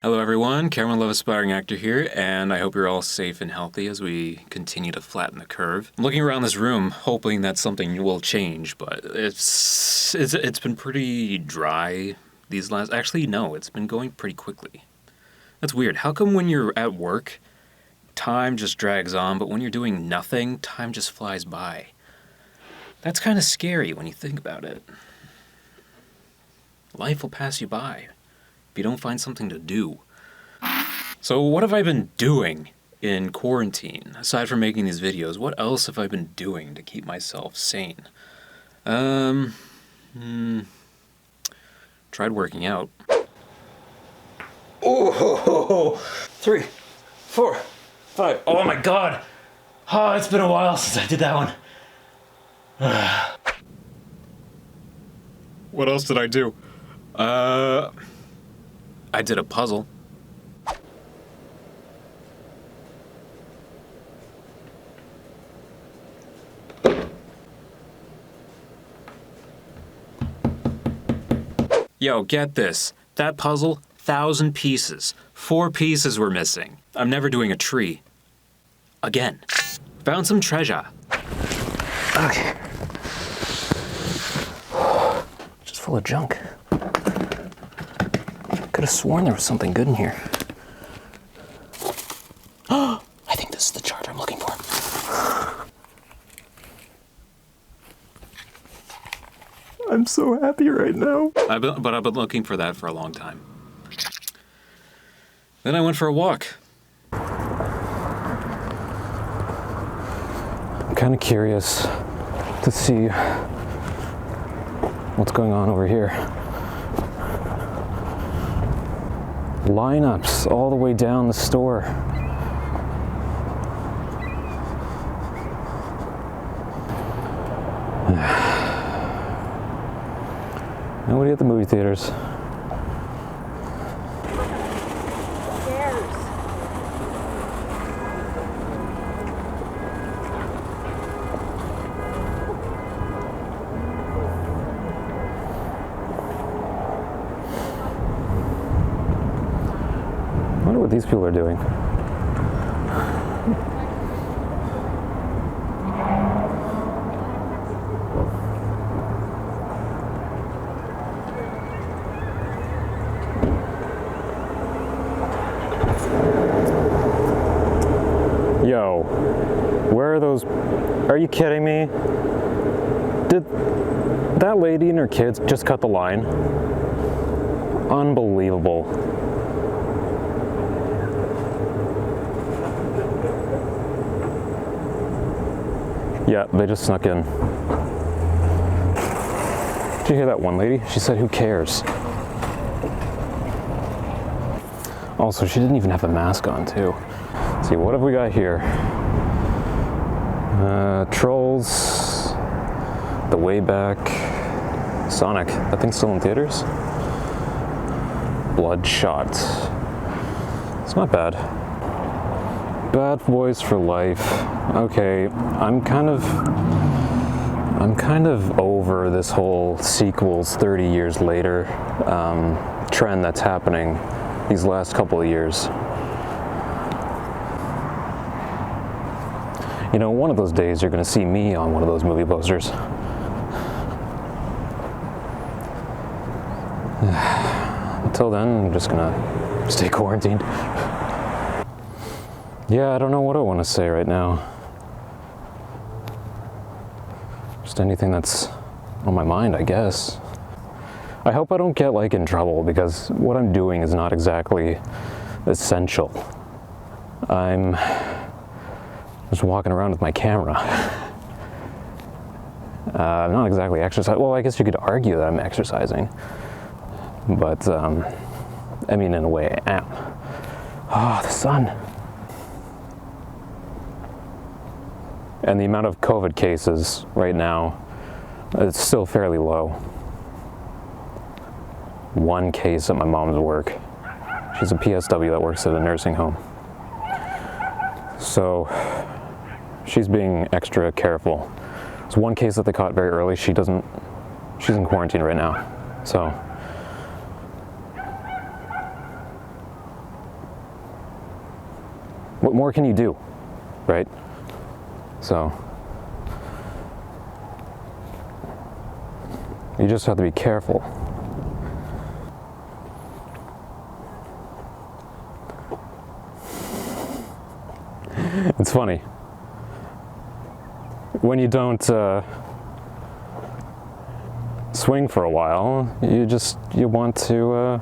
Hello everyone, Cameron Love Aspiring Actor here, and I hope you're all safe and healthy as we continue to flatten the curve. I'm looking around this room, hoping that something will change, but it's been pretty dry these last... Actually, no, it's been going pretty quickly. That's weird. How come when you're at work, time just drags on, but when you're doing nothing, time just flies by? That's kind of scary when you think about it. Life will pass you by if you don't find something to do. So what have I been doing in quarantine? Aside from making these videos, what else have I been doing to keep myself sane? Tried working out. Oh, 3, 4, 5. Oh my god! Oh, it's been a while since I did that one. What else did I do? I did a puzzle. Yo, get this. That puzzle, 1,000 pieces. 4 pieces were missing. I'm never doing a tree. Again. Found some treasure. Okay. Just full of junk. Could have sworn there was something good in here. I think this is the charger I'm looking for. I'm so happy right now. But I've been looking for that for a long time. Then I went for a walk. I'm kind of curious to see what's going on over here. Lineups all the way down the store. Nobody at the movie theaters. I wonder what these people are doing. Yo, where are those? Are you kidding me? Did that lady and her kids just cut the line? Unbelievable. Yeah, they just snuck in. Did you hear that one lady? She said, "Who cares?" Also, she didn't even have a mask on, too. Let's see, what have we got here? Trolls, The Way Back, Sonic. That thing's still in theaters? Bloodshot. It's not bad. Bad Boys for Life. Okay, I'm kind of over this whole sequels 30 years later trend that's happening these last couple of years. You know, one of those days you're going to see me on one of those movie posters. Until then, I'm just going to stay quarantined. Yeah, I don't know what I want to say right now. Just anything that's on my mind, I guess. I hope I don't get, like, in trouble, because what I'm doing is not exactly essential. I'm just walking around with my camera. I'm not exactly exercising. Well, I guess you could argue that I'm exercising. But, I mean, in a way, I am. Oh, the sun. And the amount of COVID cases right now, it's still fairly low. 1 case at my mom's work. She's a PSW that works at a nursing home. So, she's being extra careful. It's 1 case that they caught very early. She's in quarantine right now. So, What more can you do, right? So you just have to be careful. It's funny. When you don't swing for a while, you want to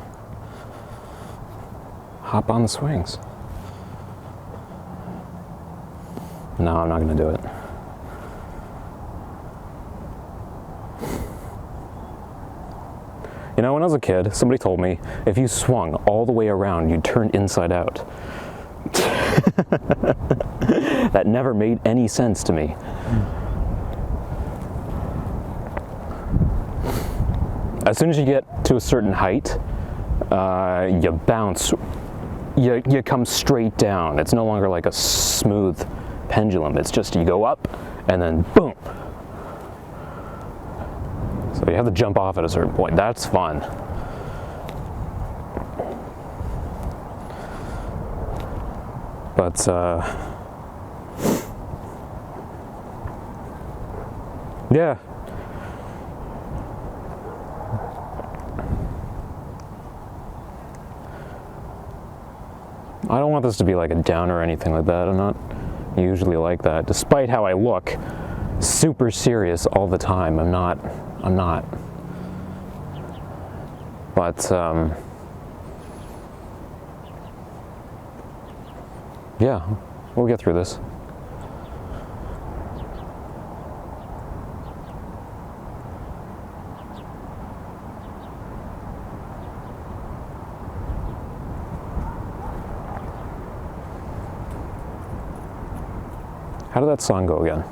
hop on the swings. No, I'm not going to do it. You know, when I was a kid, somebody told me if you swung all the way around, you'd turn inside out. That never made any sense to me. As soon as you get to a certain height, you bounce, you come straight down. It's no longer like a smooth pendulum. It's just you go up and then boom. So you have to jump off at a certain point. That's fun. But yeah. I don't want this to be like a downer or anything like that. I'm not usually like that. Despite how I look super serious all the time, I'm not. But yeah, we'll get through this. How did that song go again?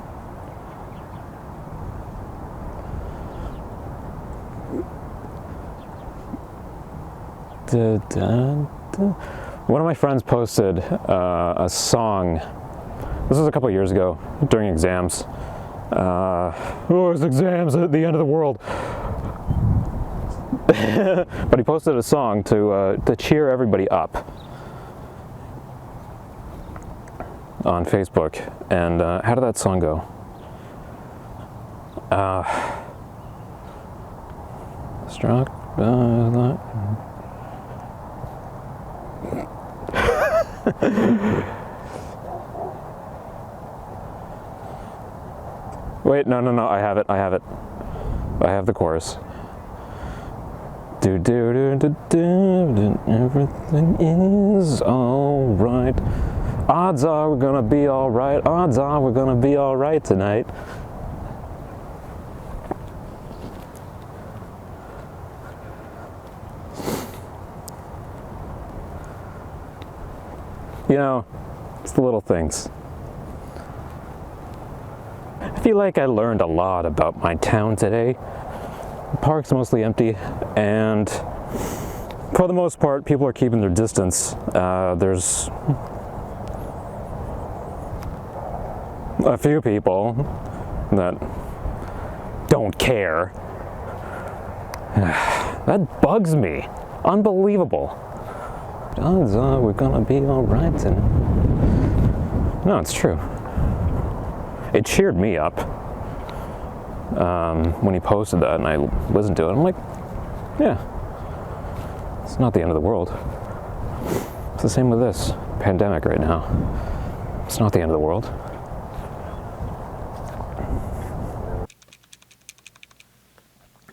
One of my friends posted a song. This was a couple of years ago during exams. It's exams at the end of the world. But he posted a song to cheer everybody up on Facebook. And how did that song go? Struck by the Wait, no, I have it. I have the chorus. Do do do do do, everything is alright. Odds are we're gonna be alright. Odds are we're gonna be alright tonight. You know, it's the little things. I feel like I learned a lot about my town today. The park's mostly empty, and for the most part, people are keeping their distance. There's a few people that don't care. That bugs me. Unbelievable. Odds are we're gonna be alright tonight. No, it's true. It cheered me up when he posted that, and I listened to it. I'm like, yeah, it's not the end of the world. It's the same with this pandemic right now. It's not the end of the world.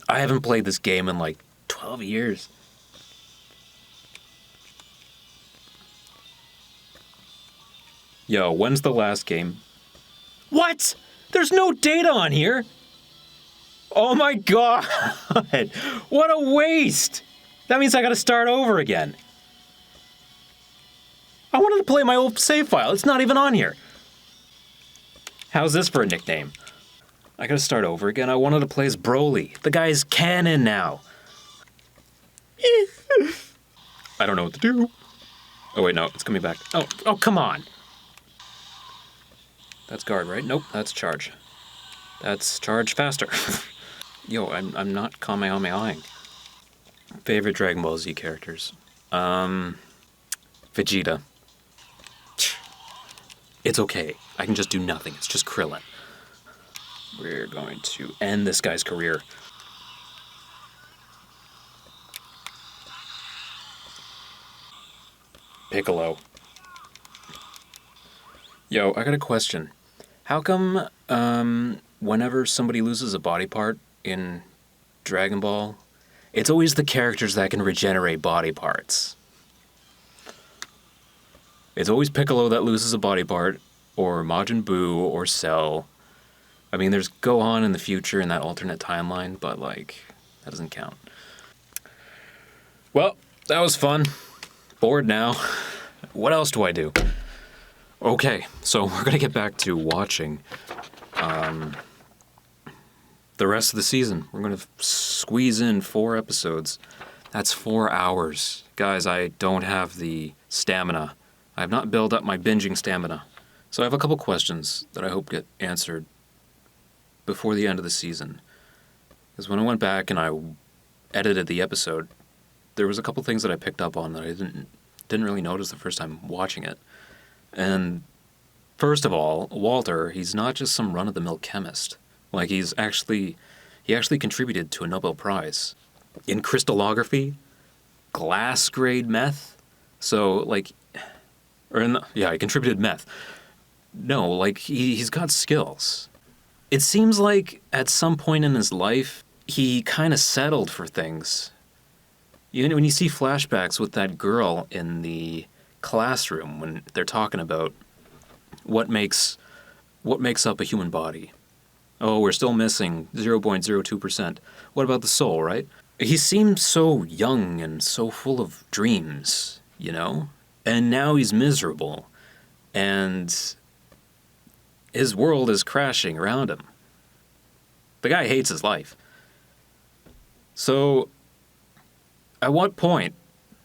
I haven't played this game in like 12 years. Yo, when's the last game? What? There's no data on here. Oh my god. What a waste. That means I gotta start over again. I wanted to play my old save file. It's not even on here. How's this for a nickname? I gotta start over again. I wanted to play as Broly. The guy's canon now. I don't know what to do. Oh wait, no, it's coming back. Oh, come on. That's guard, right? Nope, that's charge. That's charge faster. Yo, I'm not Kamehamehaing. Favorite Dragon Ball Z characters? Vegeta. It's okay. I can just do nothing. It's just Krillin. We're going to end this guy's career. Piccolo. Yo, I got a question. How come, whenever somebody loses a body part in Dragon Ball, it's always the characters that can regenerate body parts? It's always Piccolo that loses a body part, or Majin Buu, or Cell. I mean, there's Gohan in the future in that alternate timeline, but, like, that doesn't count. Well, that was fun. Bored now. What else do I do? Okay, so we're gonna get back to watching the rest of the season. We're gonna squeeze in 4 episodes. That's 4 hours. Guys, I don't have the stamina. I have not built up my binging stamina. So I have a couple questions that I hope get answered before the end of the season. Because when I went back and I edited the episode, there was a couple things that I picked up on that I didn't really notice the first time watching it. And first of all, Walter, he's not just some run-of-the-mill chemist. Like, he actually contributed to a Nobel Prize in crystallography, glass-grade meth. So, like, he contributed meth. No, like, he's got skills. It seems like at some point in his life, he kind of settled for things. You know, when you see flashbacks with that girl in the classroom when they're talking about what makes up a human body. Oh, we're still missing 0.02%. What about the soul, right? He seemed so young and so full of dreams, you know? And now he's miserable. And his world is crashing around him. The guy hates his life. So, at what point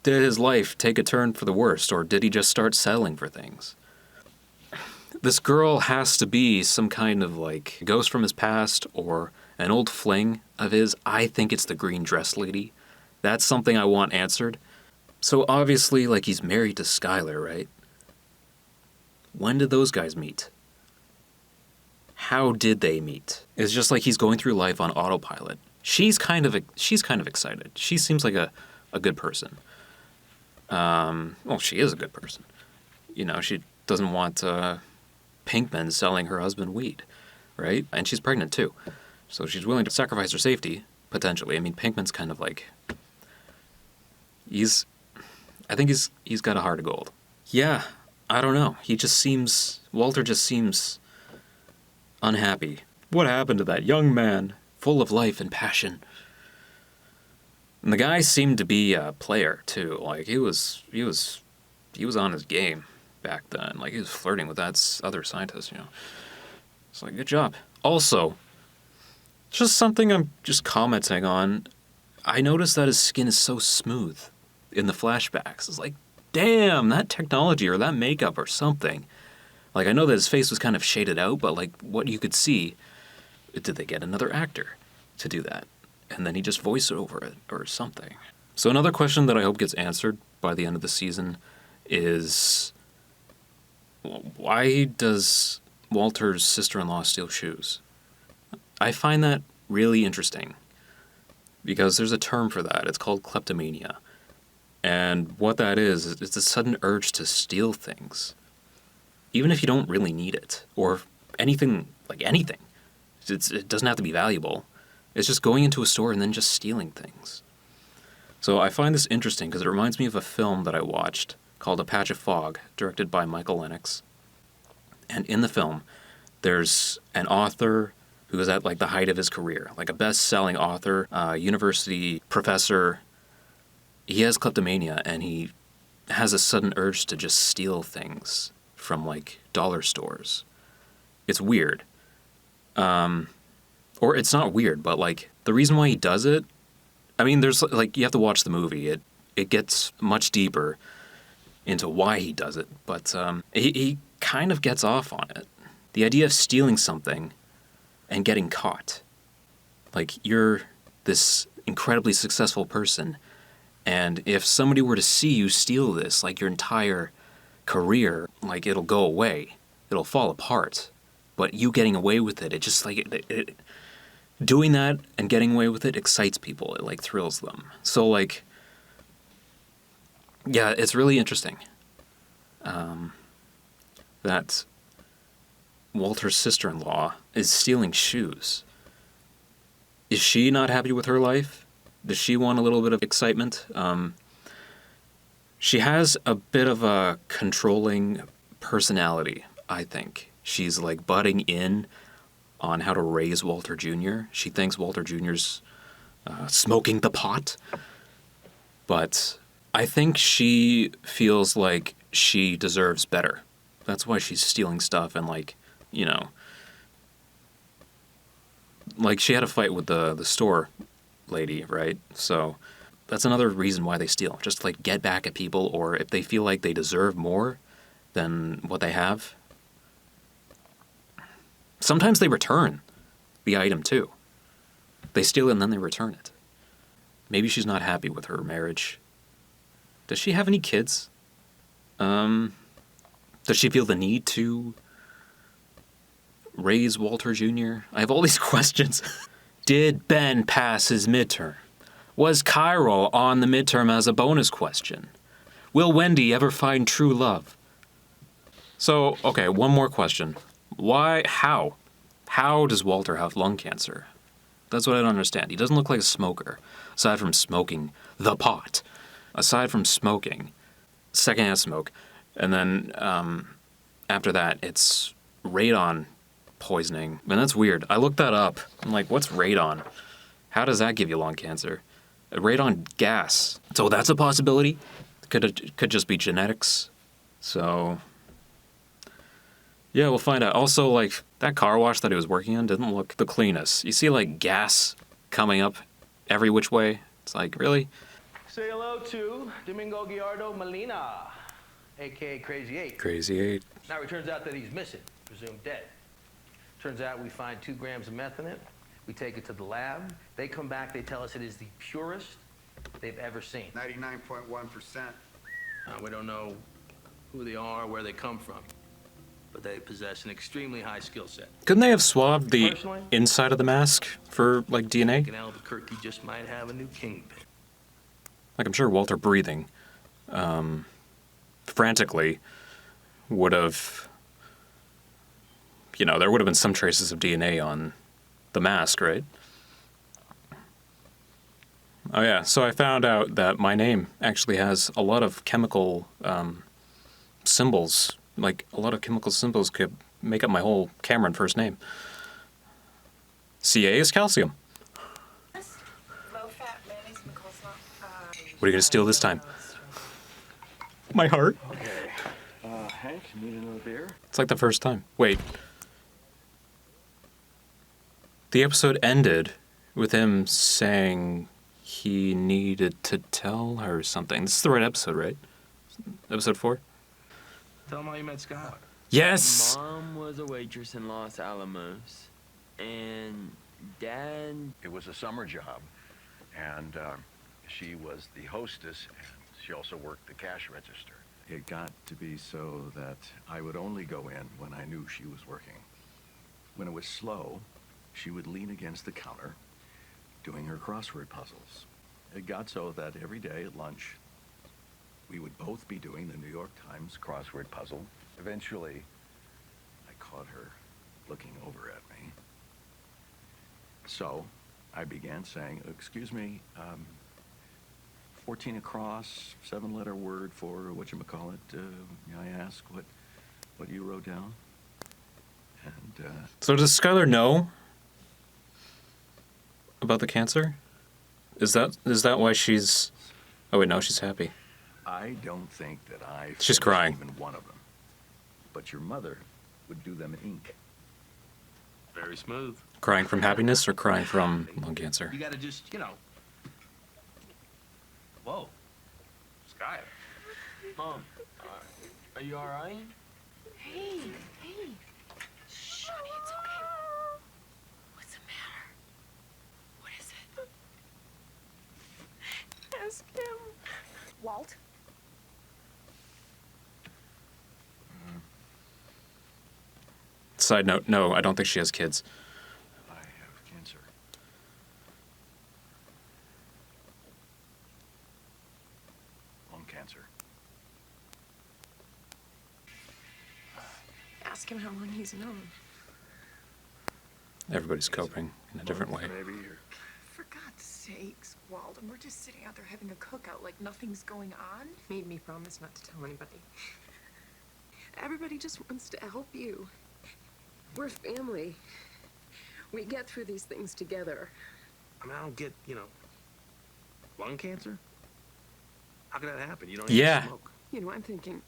did his life take a turn for the worst, or did he just start settling for things? This girl has to be some kind of, like, ghost from his past, or an old fling of his. I think it's the green dress lady. That's something I want answered. So obviously, like, he's married to Skylar, right? When did those guys meet? How did they meet? It's just like he's going through life on autopilot. She's kind of excited. She seems like a good person. Well, she is a good person. You know, she doesn't want Pinkman selling her husband weed, right? And she's pregnant too. So she's willing to sacrifice her safety, potentially. I mean, Pinkman's kind of like... I think he's got a heart of gold. Yeah, I don't know. Walter just seems unhappy. What happened to that young man, full of life and passion? And the guy seemed to be a player too. Like, he was on his game back then. Like, he was flirting with that other scientist, you know. It's like, good job. Also, just something I'm just commenting on. I noticed that his skin is so smooth in the flashbacks. It's like, damn, that technology or that makeup or something. Like, I know that his face was kind of shaded out, but, like, what you could see, did they get another actor to do that? And then he just voiced over it or something. So another question that I hope gets answered by the end of the season is, why does Walter's sister-in-law steal shoes? I find that really interesting because there's a term for that. It's called kleptomania. And what that is, it's a sudden urge to steal things, even if you don't really need it, or anything, like anything. It doesn't have to be valuable. It's just going into a store and then just stealing things. So I find this interesting because it reminds me of a film that I watched called A Patch of Fog, directed by Michael Lennox. And in the film, there's an author who is at, like, the height of his career, like a best-selling author, university professor. He has kleptomania, and he has a sudden urge to just steal things from, like, dollar stores. It's weird. Or it's not weird, but, like, the reason why he does it, I mean, there's, like, you have to watch the movie. It gets much deeper into why he does it, but he kind of gets off on it. The idea of stealing something and getting caught. Like, you're this incredibly successful person, and if somebody were to see you steal this, like, your entire career, like, it'll go away. it'll fall apart. But you getting away with it, doing that and getting away with it excites people. It like thrills them. So like, yeah, it's really interesting that Walter's sister-in-law is stealing shoes. Is she not happy with her life? Does she want a little bit of excitement? She has a bit of a controlling personality, I think. She's like butting in on how to raise Walter Jr. She thinks Walter Jr.'s smoking the pot. But I think she feels like she deserves better. That's why she's stealing stuff and like, you know, like she had a fight with the store lady, right? So that's another reason why they steal. Just to like get back at people, or if they feel like they deserve more than what they have. Sometimes they return the item too. They steal it and then they return it. Maybe she's not happy with her marriage. Does she have any kids? Does she feel the need to raise Walter Jr.? I have all these questions. Did Ben pass his midterm? Was Cairo on the midterm as a bonus question? Will Wendy ever find true love? So, okay, one more question. How does Walter have lung cancer? That's what I don't understand. He doesn't look like a smoker, aside from smoking the pot. Aside from smoking, secondhand smoke, and then after that, it's radon poisoning. And that's weird. I looked that up. I'm like, what's radon? How does that give you lung cancer? Radon gas. So that's a possibility. Could just be genetics. So yeah, we'll find out. Also, like, that car wash that he was working on didn't look the cleanest. You see, like, gas coming up every which way. It's like, really? Say hello to Domingo Gallardo Molina, a.k.a. Crazy 8. Crazy 8. Now it turns out that he's missing, presumed dead. Turns out we find 2 grams of meth in it. We take it to the lab. They come back, they tell us it is the purest they've ever seen. 99.1%. We don't know who they are, where they come from, but they possess an extremely high skill set. Couldn't they have swabbed the Personally, inside of the mask for, like, DNA? in Albuquerque just might have a new kingpin. Like, I'm sure Walter breathing frantically would have, you know, there would have been some traces of DNA on the mask, right? Oh yeah, so I found out that my name actually has a lot of chemical symbols. Like, a lot of chemical symbols could make up my whole Cameron first name. Ca is calcium. What are you going to steal this time? My heart? Okay. Hank, need another beer? It's like the first time. Wait. The episode ended with him saying he needed to tell her something. This is the right episode, right? Episode 4? Tell them how you met Skylar. Yes! Mom was a waitress in Los Alamos, and Dad... It was a summer job, and she was the hostess, and she also worked the cash register. It got to be so that I would only go in when I knew she was working. When it was slow, she would lean against the counter, doing her crossword puzzles. It got so that every day at lunch, we would both be doing the New York Times crossword puzzle. Eventually, I caught her looking over at me. So, I began saying, excuse me, 14 across, 7-letter word for whatchamacallit. May I ask what you wrote down? And, So does Skylar know about the cancer? Is that why she's... Oh wait, no, she's happy. I don't think that I She's finished crying. even one of them. But your mother would do them in ink. Very smooth. Crying from happiness or crying from lung cancer? You gotta just, you know. Whoa. Sky. Mom, are you all right? Hey. Shh, honey, it's okay. What's the matter? What is it? Ask him. Walt? Side note, no, I don't think she has kids. I have cancer. Lung cancer. Ask him how long he's known. Everybody's coping in a different way. Maybe. Or... For God's sakes, Walden, we're just sitting out there having a cookout like nothing's going on. Made me promise not to tell anybody. Everybody just wants to help you. We're family. We get through these things together. I mean, I don't get, lung cancer? How could that happen? You don't Yeah. even smoke. I'm thinking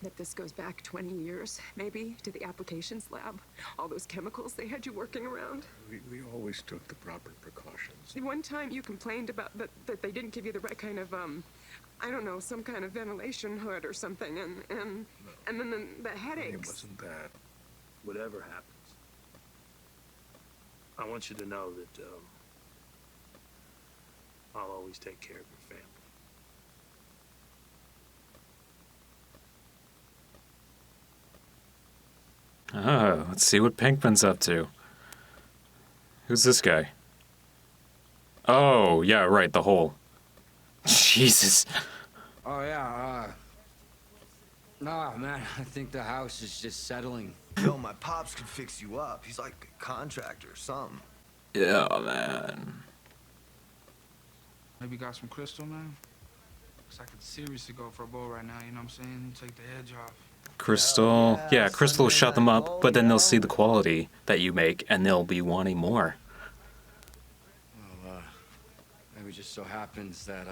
that this goes back 20 years, maybe, to the applications lab. All those chemicals they had you working around. We always took the proper precautions. One time you complained about that they didn't give you the right kind of, I don't know, some kind of ventilation hood or something, and then the headaches. It wasn't that. Whatever happens, I want you to know that I'll always take care of your family. Oh, let's see what Pinkman's up to. Who's this guy? Oh, yeah, right, the hole. Jesus. Oh, yeah, nah, man, I think the house is just settling. Yo, my pops could fix you up. He's like a contractor or something. Yeah, man. Maybe got some crystal, man? Looks like it's seriously go for a bowl right now, you know what I'm saying? Take the edge off. Crystal. Yeah, Crystal will Sunday shut them night up, bowl, but then they'll yo. see the quality that you make, and they'll be wanting more. Well, maybe just so happens that,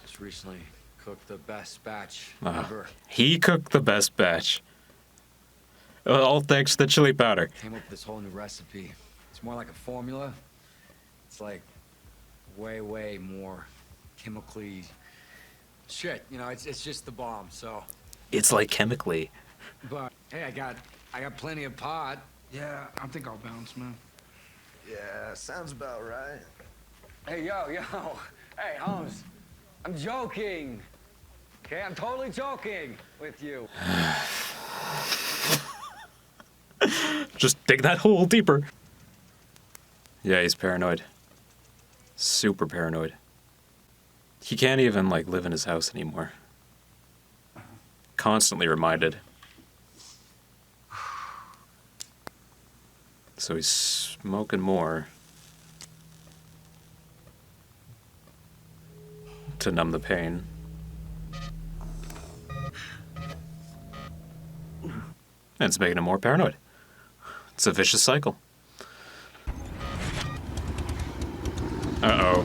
just recently cooked the best batch ever. He cooked the best batch. All thanks to the chili powder. Came up with this whole new recipe. It's more like a formula. It's like way, way more chemically shit. It's just the bomb, so. It's like chemically. But, hey, I got plenty of pot. Yeah, I think I'll bounce, man. Yeah, sounds about right. Hey, yo. Hey, Holmes, I'm joking. Okay, I'm totally joking with you. Just dig that hole deeper. Yeah, he's paranoid. Super paranoid. He can't even, live in his house anymore. Constantly reminded. So he's smoking more. To numb the pain. And it's making him more paranoid. It's a vicious cycle. Uh-oh.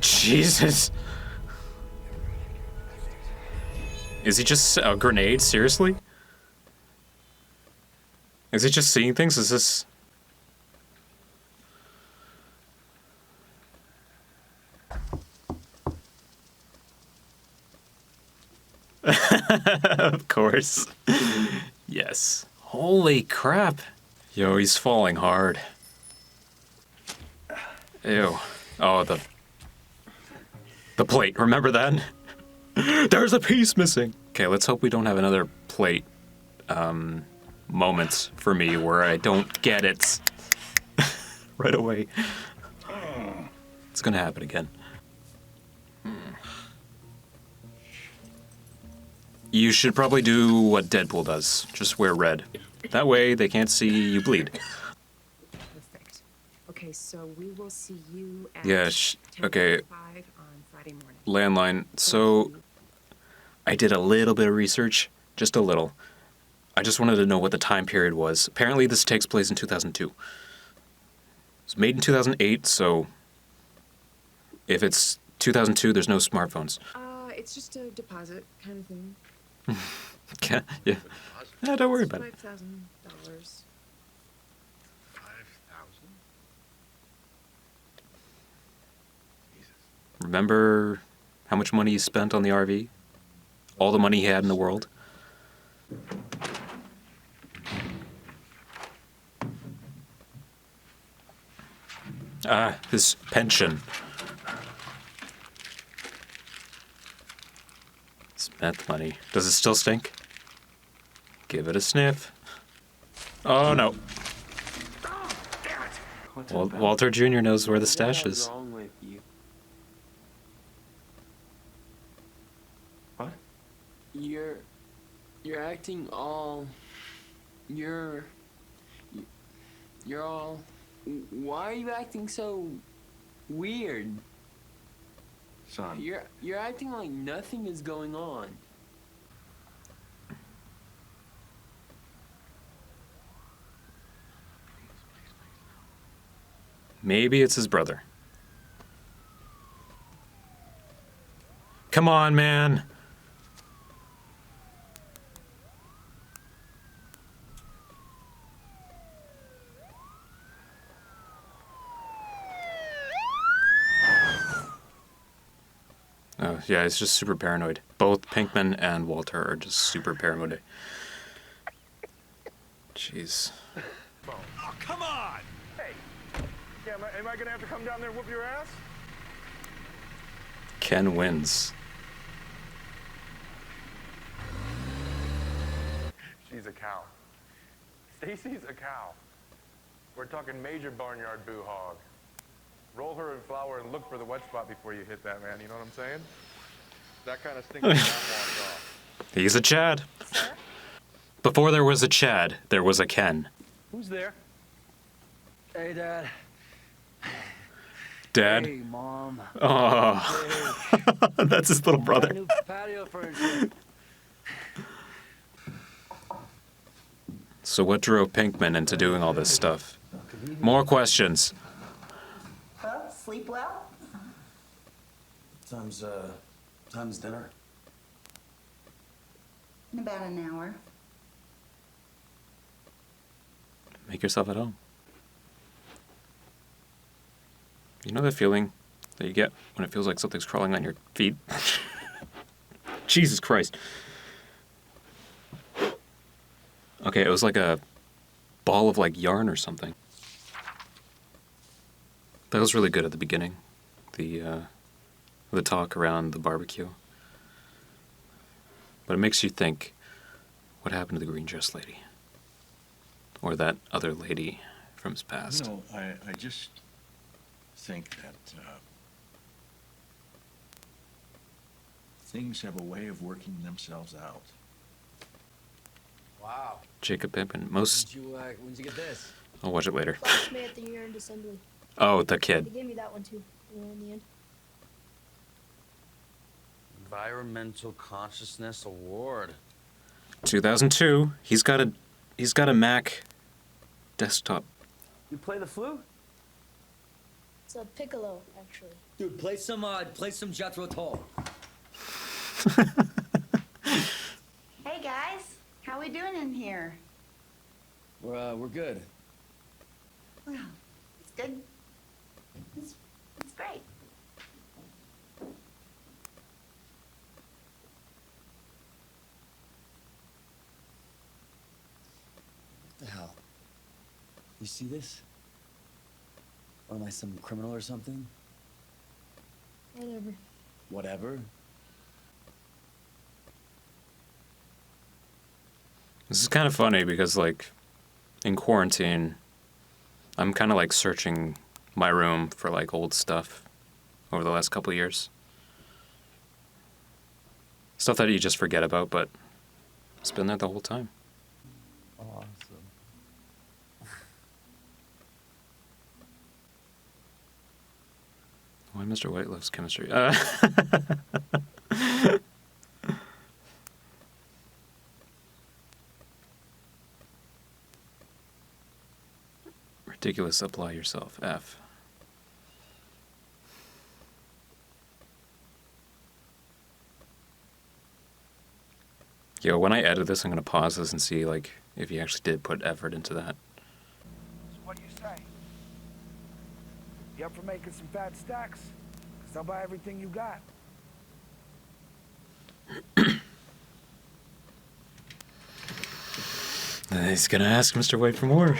Jesus. Is he just a grenade? Seriously? Is he just seeing things? Is this... Of course. Yes. Holy crap. Yo, he's falling hard. Ew. Oh, the plate. Remember that? There's a piece missing. Okay, let's hope we don't have another plate moments for me where I don't get it right away. It's gonna happen again. You should probably do what Deadpool does. Just wear red. That way they can't see you bleed. Perfect. Okay, so we will see you at Yeah, okay. 10:45 on Friday morning. Landline. So I did a little bit of research, just a little. I just wanted to know what the time period was. Apparently this takes place in 2002. It was made in 2008, so if it's 2002, there's no smartphones. It's just a deposit kind of thing. Yeah. Yeah, don't worry about it. $5,000. 5,000? Jesus. Remember how much money he spent on the RV? All the money he had in the world? His pension. meth money. Does it still stink? Give it a sniff. Oh no. Well, Walter Jr. knows where the stash is. What's wrong with you? What? You're acting all... You're all... Why are you acting so weird? Son. You're acting like nothing is going on. Maybe it's his brother. Come on, man. Oh, yeah, he's just super paranoid. Both Pinkman and Walter are just super paranoid. Jeez. Oh, come on! Hey! Yeah, am I gonna have to come down there and whoop your ass? Ken wins. She's a cow. Stacy's a cow. We're talking major barnyard boo hog. Roll her in flour and look for the wet spot before you hit that, man. You know what I'm saying? That kind of stinky mouth walks off. He's a Chad. Sir? Before there was a Chad, there was a Ken. Who's there? Hey, Dad. Dad? Hey, Mom. Oh, that's his little brother. New patio furniture. So what drove Pinkman into doing all this stuff? More questions. Well, sleep well? Time's dinner. In about an hour. Make yourself at home. You know the feeling that you get when it feels like something's crawling on your feet? Jesus Christ. Okay, it was like a ball of like yarn or something. That was really good at the beginning. The talk around the barbecue. But it makes you think, what happened to the green dress lady? Or that other lady from his past? You know, I just think that things have a way of working themselves out. Wow. Jacob Pimpin. Most... When'd you get this? I'll watch it later. Classmate at the year-end assembly. Oh, the They kid. gave me that one too. In the end. Environmental Consciousness Award. 2002. He's got a Mac desktop. You play the flute? It's a piccolo, actually. Dude, play some Jethro Tull. Hey guys, how we doing in here? We're good. Well, it's good. It's great. What the hell? You see this? Or am I some criminal or something? Whatever. Whatever? This is kind of funny because, like, in quarantine, I'm kind of like searching my room for like old stuff over the last couple of years. Stuff that you just forget about, but it's been there the whole time. Awesome. Why Mr. White loves chemistry? Ridiculous, apply yourself. F. Yo, when I edit this, I'm gonna pause this and see like if he actually did put effort into that. So what do you say? You up for making some fat stacks? 'Cause I'll buy everything you got. He's gonna ask Mr. White for more.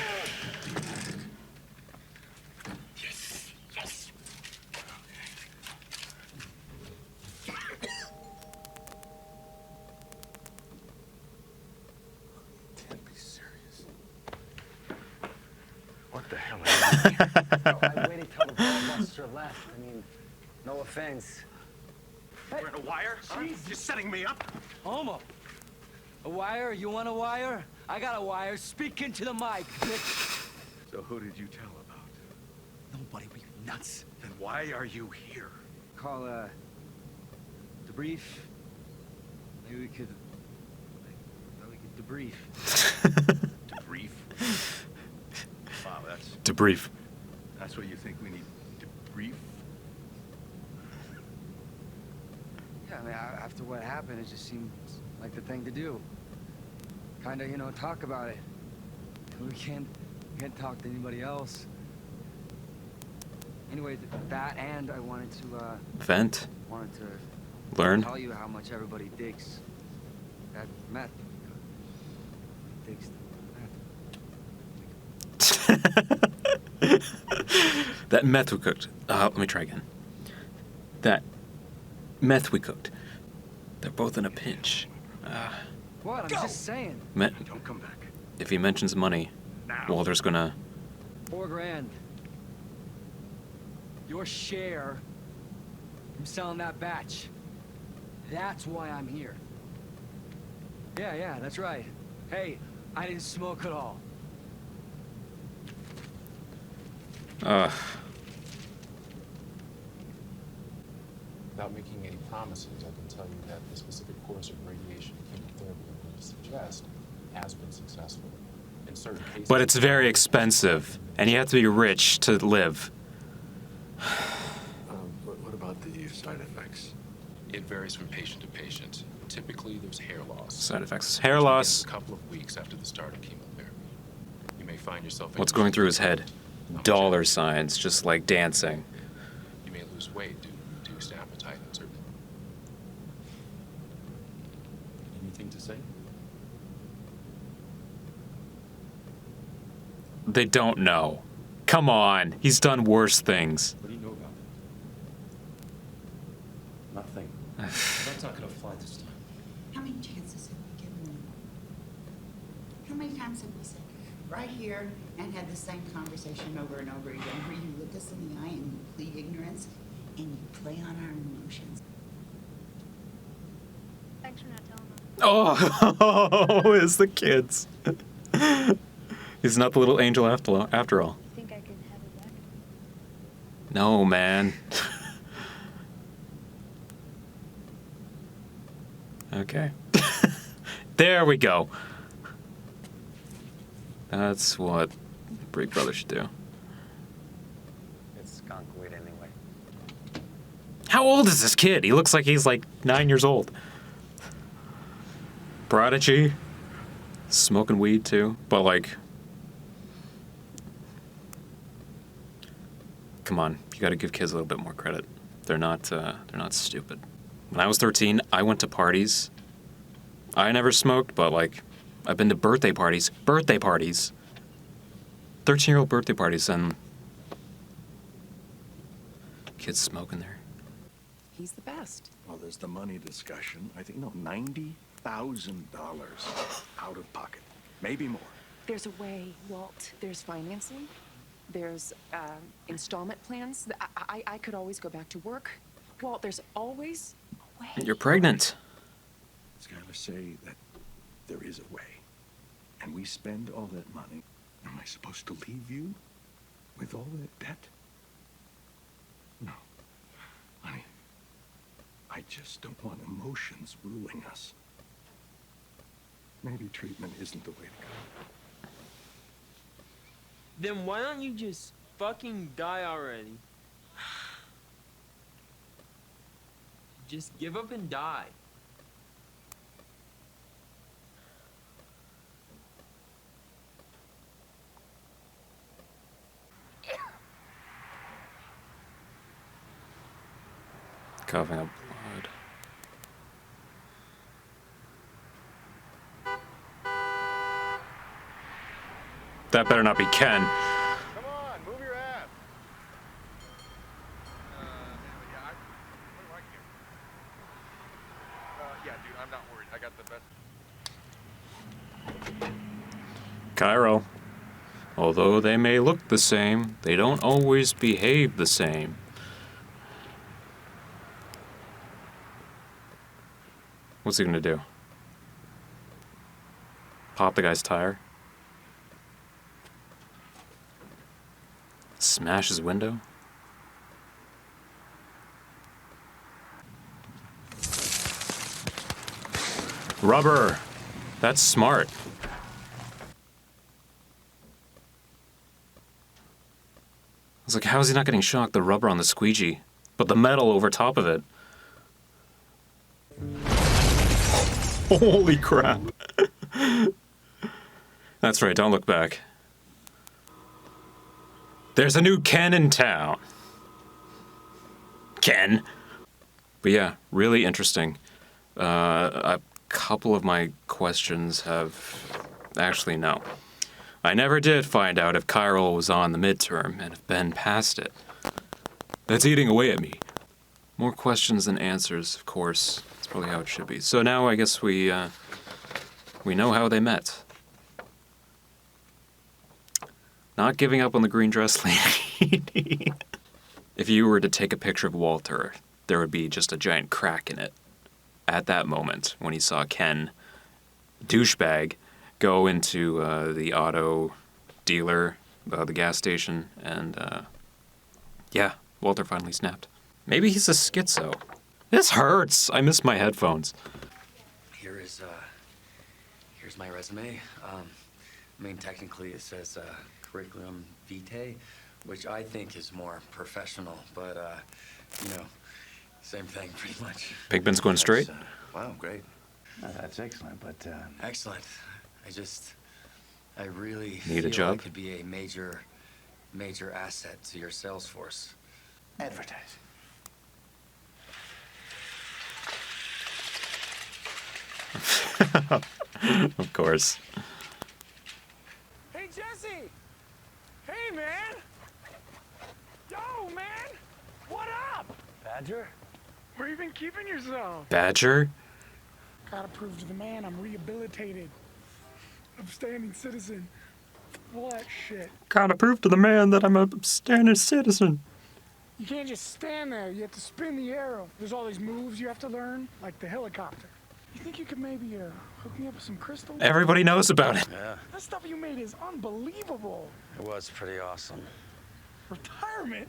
left. I mean, no offense. We're in a wire? Huh? You're setting me up? Homo. A wire? You want a wire? I got a wire. Speak into the mic, bitch. So who did you tell about? Nobody, we nuts. Then why are you here? Call, debrief. Maybe we could debrief. Debrief? Wow, Debrief. that's what you think we need? Debrief? Yeah, I mean, after what happened, it just seemed like the thing to do. Kinda, you know, talk about it. We can't talk to anybody else. Anyway, that and I wanted to, Vent. wanted to Learn. tell you how much everybody digs that meth. Digs That meth we cooked. Let me try again. That meth we cooked. They're both in a pinch. What? I'm just saying. Don't come back. If he mentions money, Now. Walter's gonna... $4 grand. Your share from selling that batch. That's why I'm here. Yeah, that's right. Hey, I didn't smoke at all. Without making any promises, I can tell you that the specific course of radiation chemotherapy I'm going to suggest has been successful. In certain cases, But it's very expensive, and you have to be rich to live. What about the side effects? it varies from patient to patient. Typically, there's hair loss. Side effects. Hair Which loss. begins a couple of weeks after the start of chemotherapy. You may find yourself... What's going through his head? Dollar signs, just like dancing. You may lose weight due to reduced appetite and certain... Anything to say? They don't know. Come on, he's done worse things. What do you know about it? Nothing. That's not going to fly this time. How many chances have we given them? How many times have we said, right here, and had the same conversation over and over again, where you look us in the eye and you plead ignorance, and you play on our emotions? Thanks for not telling them. Oh, it's the kids. He's not the little angel after all. You think I can have it back? No, man. Okay. There we go. That's what Big Brother should do. It's skunk weed anyway. How old is this kid? He looks like he's like 9 years old. Prodigy. Smoking weed too. But like... Come on. You gotta give kids a little bit more credit. They're not stupid. When I was 13, I went to parties. I never smoked, but like... I've been to birthday parties. 13-year-old birthday parties, and... Kids smoking there. He's the best. Well, there's the money discussion. I think, $90,000 out of pocket. Maybe more. There's a way, Walt. There's financing. There's installment plans. I could always go back to work. Walt, there's always a way. You're pregnant. Skylar, say that there is a way. And we spend all that money. Am I supposed to leave you with all that debt? No. Honey, I just don't want emotions ruling us. Maybe treatment isn't the way to go. Then why don't you just fucking die already? Just give up and die. Coughing up blood. That better not be Ken. Come on, move your ass. Yeah, dude, I'm not worried. I got the best. Cairo. Although they may look the same, they don't always behave the same. What's he gonna do? Pop the guy's tire? Smash his window? Rubber! That's smart. I was like, how is he not getting shocked? The rubber on the squeegee, but the metal over top of it. Holy crap. That's right, don't look back. There's a new Ken in town. Ken. But yeah, really interesting. A couple of my questions have... Actually, no. I never did find out if chiral was on the midterm and if Ben passed it. That's eating away at me. More questions than answers, of course. That's probably how it should be. So now I guess we know how they met. Not giving up on the green dress lady. If you were to take a picture of Walter, there would be just a giant crack in it. At that moment, when he saw Ken, douchebag, go into the auto dealer, the gas station, and yeah, Walter finally snapped. Maybe he's a schizo. This hurts. I miss my headphones. Here's my resume. I mean, technically it says curriculum vitae, which I think is more professional, but you know, same thing pretty much. Big Ben's going straight? Wow, great. That's excellent, but... Excellent. I really Need a feel job? I could be a major asset to your sales force. Advertising. Of course. Hey, Jesse! Hey, man! Yo, man! What up? Badger? Where you been keeping yourself? Badger? Gotta prove to the man I'm rehabilitated. Upstanding citizen. All that shit. Gotta prove to the man that I'm a standard citizen. You can't just stand there. You have to spin the arrow. There's all these moves you have to learn, like the helicopter. You think you could maybe hook me up with some crystals? Everybody knows about it. Yeah, That stuff you made is unbelievable. it was pretty awesome. Retirement?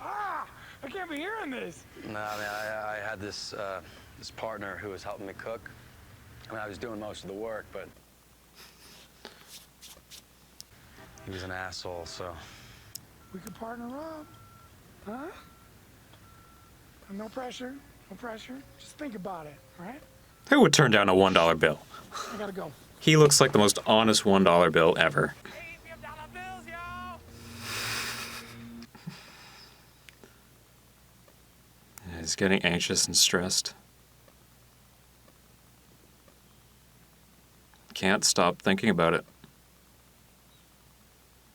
I can't be hearing this. No, I mean, I had this partner who was helping me cook. I mean, I was doing most of the work, but he was an asshole, so. We could partner up. Huh? No pressure. No pressure. Just think about it, all right? Who would turn down a $1 bill? I gotta go. He looks like the most honest $1 bill ever. He's getting anxious and stressed. Can't stop thinking about it.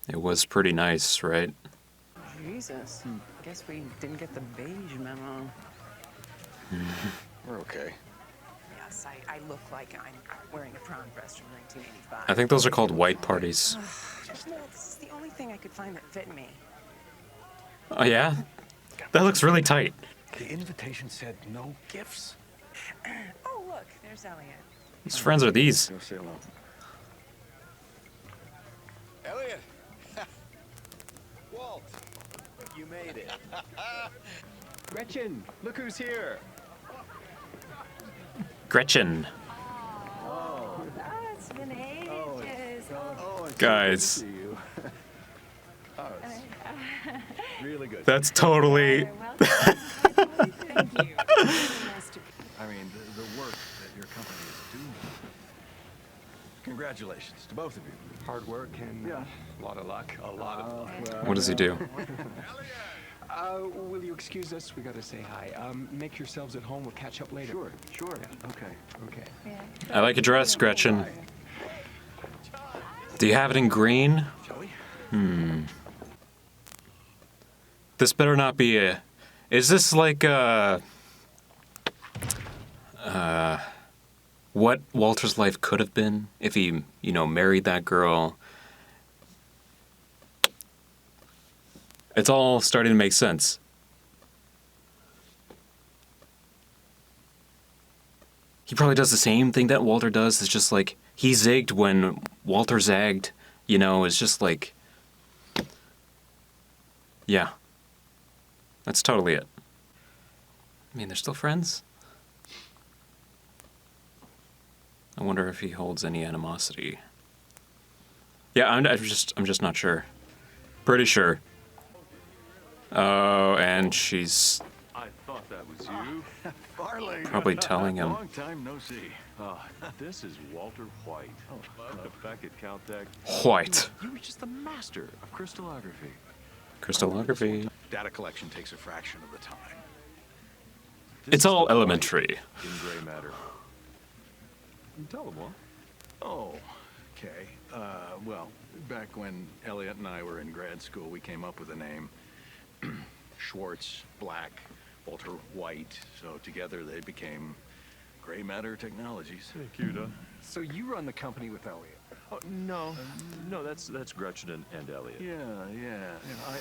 It was pretty nice, right? Jesus. Guess we didn't get the beige memo. We're okay. Yes, I look like I'm wearing a prom dress from 1985. I think those are called white parties. Just know, this is the only thing I could find that fit me. Oh yeah? That looks really tight. The invitation said no gifts. Oh, look, there's Elliot. Whose friends are these? Go say hello. Elliot! Walt! You made it. Gretchen, look who's here. Gretchen. Oh. It's been ages. Guys. Oh, it's really good. That's totally... Thank you. I mean, the work that your company is doing. Congratulations to both of you. Hard work and a lot of luck. A lot of luck. What does he do? Will you excuse us? We gotta say hi. Make yourselves at home. We'll catch up later. Sure. Okay. Okay. I like your dress, Gretchen. Do you have it in green? This better not be a... Is this like what Walter's life could have been if he, you know, married that girl? It's all starting to make sense. he probably does the same thing that Walter does. It's just like he zigged when Walter zagged. You know, it's just like, yeah, that's totally it. I mean, they're still friends. I wonder if he holds any animosity. Yeah, I'm just not sure. Pretty sure. Oh, and she's I thought that was you. Farley. probably telling him. Long time no see. This is Walter White. Back at Caltech. White. You were just the master of crystallography. Crystallography. Data collection takes a fraction of the time. It's all elementary. In gray matter. Tell them what. Oh, okay. Well, back when Elliot and I were in grad school, we came up with a name. Schwartz, Black, Walter White. So together they became Gray Matter Technologies. Hey, Cuda. So you run the company with Elliot? Oh, no, that's Gretchen and Elliot. Yeah.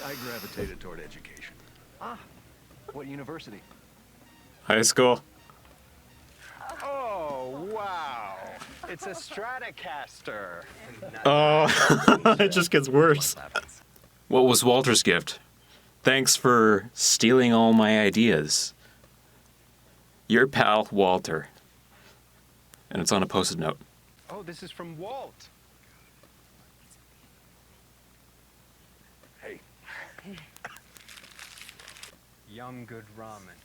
I gravitated toward education. Ah, what university? High school. Oh, wow. It's a Stratocaster. Oh, it just gets worse. What was Walter's gift? Thanks for stealing all my ideas. Your pal, Walter. And it's on a post-it note. Oh, this is from Walt. Hey. Yum good ramen.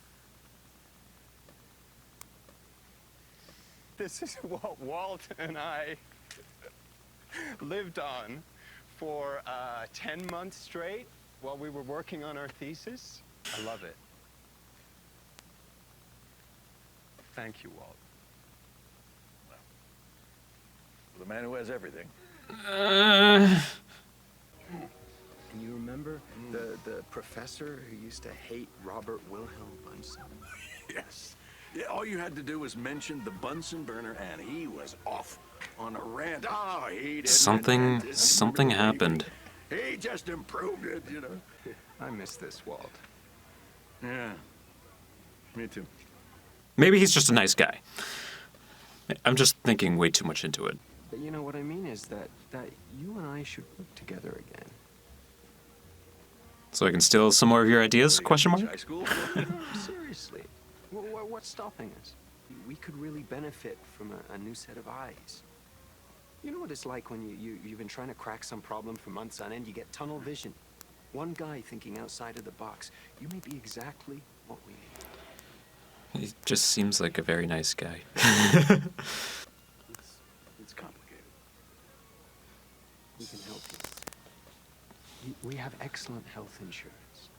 This is what Walt and I lived on for 10 months straight while we were working on our thesis. I love it. Thank you, Walt. The man who has everything. And you remember the professor who used to hate Robert Wilhelm Bunsen? Yes. Yeah, all you had to do was mention the Bunsen burner, and he was off on a rant. Oh, he didn't. Something happened. He just improved it, you know. I miss this, Walt. Yeah. Me too. Maybe he's just a nice guy. I'm just thinking way too much into it. But you know what I mean is that you and I should work together again. So I can steal some more of your ideas? Question mark. High school? No, seriously. What's stopping us? We could really benefit from a new set of eyes. You know what it's like when you've been trying to crack some problem for months on end, you get tunnel vision. One guy thinking outside of the box. You may be exactly what we need. He just seems like a very nice guy. It's complicated. We can help you. We have excellent health insurance.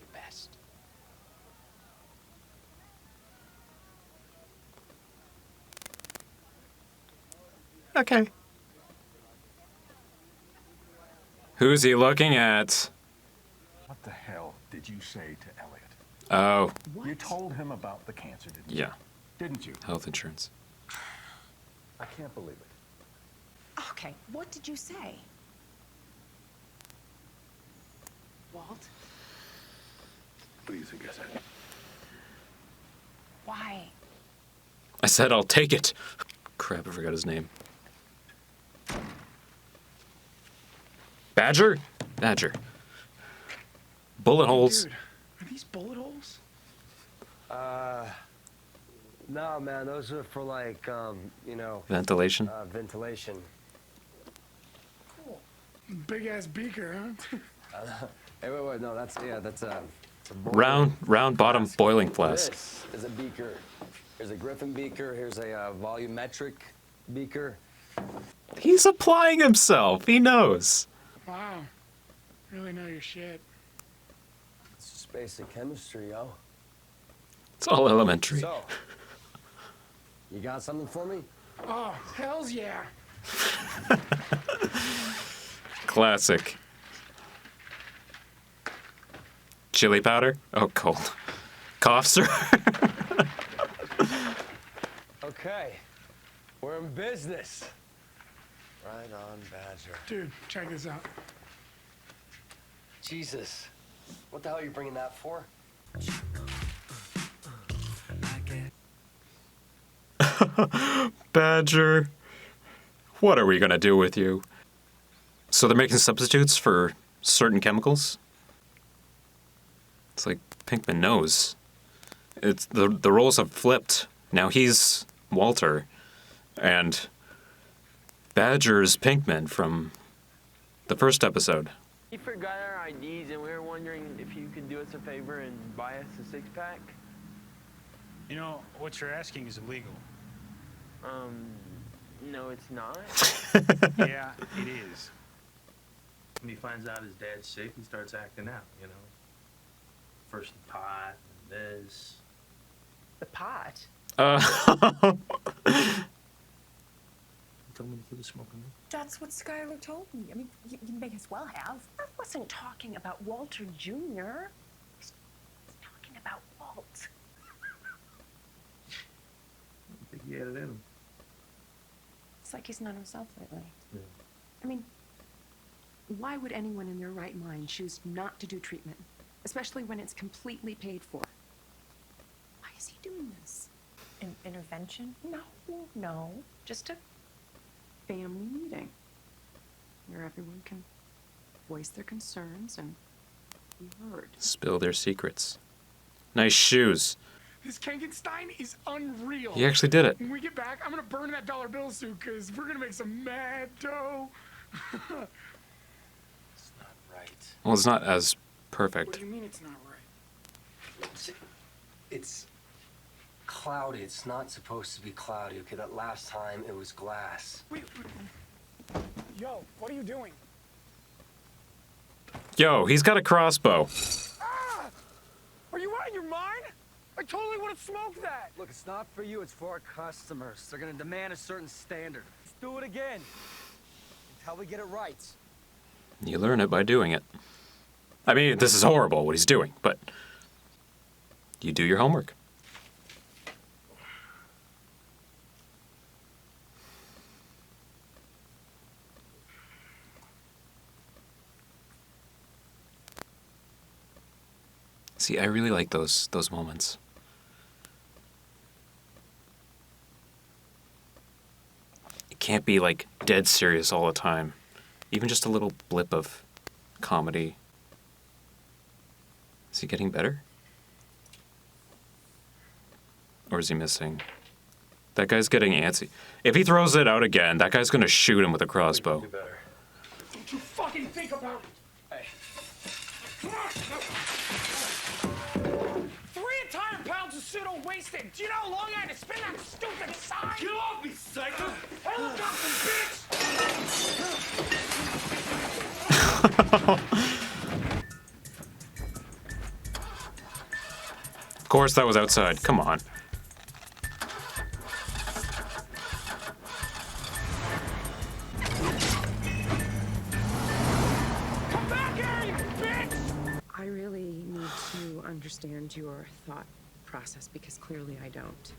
The best. Okay. Who's he looking at? What the hell did you say to Elliot? Oh. What? You told him about the cancer, didn't you? Yeah. Didn't you? Health insurance. I can't believe it. Okay, what did you say? Walt? What do you think I said? Why? I said I'll take it. Crap, I forgot his name. Badger? Badger. Bullet holes. Dude, are these bullet holes? No, man, those are for like, you know... Ventilation? Ventilation. Cool. Big ass beaker, huh? Hey, wait, no, that's a Round bottom boiling flask. This is a beaker. Here's a Griffin beaker. Here's a volumetric beaker. He's applying himself. He knows. Wow. Really know your shit. It's just basic chemistry, yo. It's all elementary. So, you got something for me? Oh, hells yeah. Classic. Chili powder? Oh, cold. Cough syrup? Okay, we're in business. Right on, Badger. Dude, check this out. Jesus, what the hell are you bringing that for? Badger. What are we gonna do with you? So they're making substitutes for certain chemicals? It's like Pinkman knows. It's the roles have flipped. Now he's Walter, and Badger's Pinkman from the first episode. We forgot our IDs and we were wondering if you could do us a favor and buy us a six-pack. You know, what you're asking is illegal. No, it's not. Yeah, it is. When he finds out his dad's sick, he starts acting out, you know. First the pot, and this. The pot? Told me to quit smoking. That's what Skylar told me. I mean, you may as well have. I wasn't talking about Walter Jr. I was talking about Walt. I think he had it in him. It's like he's not himself lately. Yeah. I mean, why would anyone in their right mind choose not to do treatment, especially when it's completely paid for? Why is he doing this? An intervention? No. Just a family meeting where everyone can voice their concerns and be heard. Spill their secrets. Nice shoes. This Kankenstein is unreal. He actually did it. When we get back, I'm gonna burn that dollar bill suit because we're gonna make some mad dough. It's not right. Well, it's not as What perfect. do you mean it's not right? It's cloudy. It's not supposed to be cloudy, okay? That last time it was glass. Wait. Yo, what are you doing? Yo, he's got a crossbow. Ah! Are you out of your mind? I totally would have smoked that. Look, it's not for you. It's for our customers. They're gonna demand a certain standard. Let's do it again until we get it right. You learn it by doing it. I mean, this is horrible what he's doing, but you do your homework. See, I really like those moments. It can't be like dead serious all the time. Even just a little blip of comedy. Is he getting better? Or is he missing? That guy's getting antsy. If he throws it out again, that guy's gonna shoot him with a crossbow. Don't you fucking think about it. Hey. Come on. 3 entire pounds of pseudo wasted. Do you know how long I had to spin that stupid sign? Get off me, psycho! Helicopter, Of course, that was outside. Come on. Come back here, you bitch! I really need to understand your thought process because clearly I don't.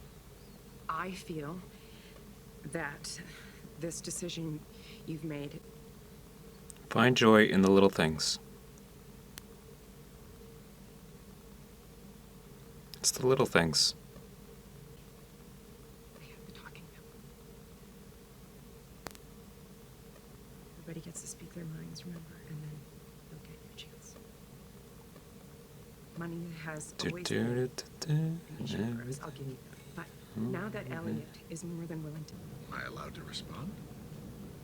I feel that this decision you've made. Find joy in the little things. It's the little things. Everybody gets to speak their minds, remember, and then you'll get your chance. Money has always been an issue for us, I'll give you that. But now that Elliot is more than willing to... Am I allowed to respond?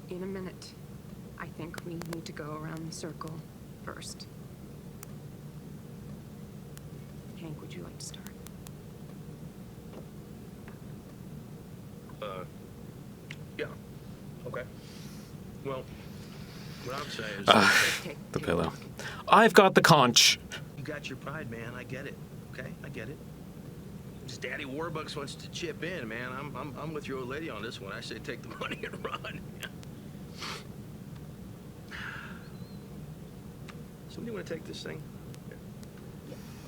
In a minute, I think we need to go around the circle first. Hank, would you like to start? Yeah. Okay. Well, what I'm saying is... The pillow. I've got the conch. You got your pride, man. I get it. Okay? I get it. Just Daddy Warbucks wants to chip in, man. I'm with your old lady on this one. I say take the money and run. Somebody want to take this thing?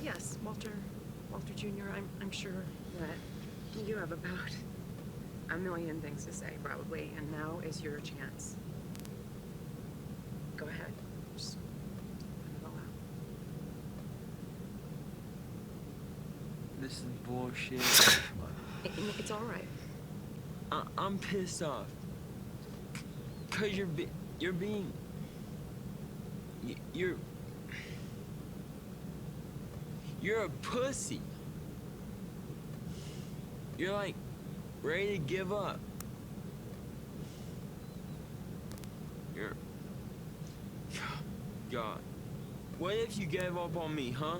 Yes, Walter Jr., I'm sure that you have about a million things to say, probably, and now is your chance. Go ahead. Just let it all out. This is bullshit. It's all right. I'm pissed off. Cause you're being... You're a pussy. You're like ready to give up. You're... God. What if you gave up on me, huh?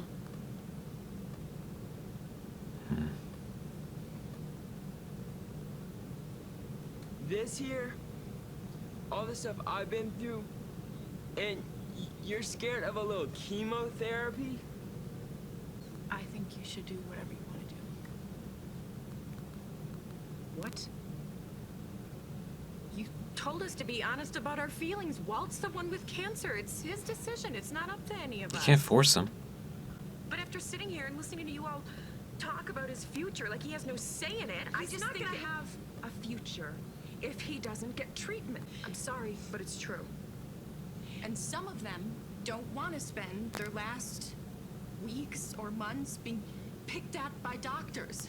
This here, all the stuff I've been through, and you're scared of a little chemotherapy? I think you should do whatever you want to do. What? You told us to be honest about our feelings. Walt's the one with cancer. It's his decision. It's not up to any of You us. can't force him. But after sitting here and listening to you all talk about his future like he has no say in it, He's I just not think gonna that... have a future if he doesn't get treatment. I'm sorry, but it's true. And some of them don't want to spend their last weeks or months being picked at by doctors.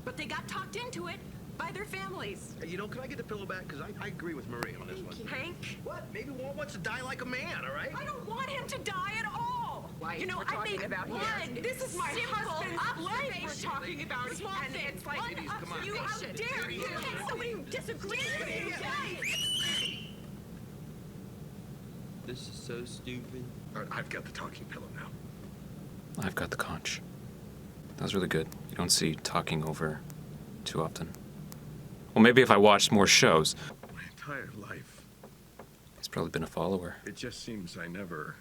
But they got talked into it by their families. Hey, you know, can I get the pillow back? Because I agree with Marie on this one. Hank? What? Maybe Walt wants to die like a man, all right? I don't want him to die at all. Life You know, we're I talking made about one. here. This is my husband's life we're observation. talking about. Small And things. it's like, Ladies, come on. you, how dare you? Somebody who disagrees with you. This is so stupid. All right, I've got the talking pillow now. I've got the conch. That was really good. You don't see talking over too often. Well, maybe if I watched more shows. My entire life, He's probably been a follower. it just seems I never,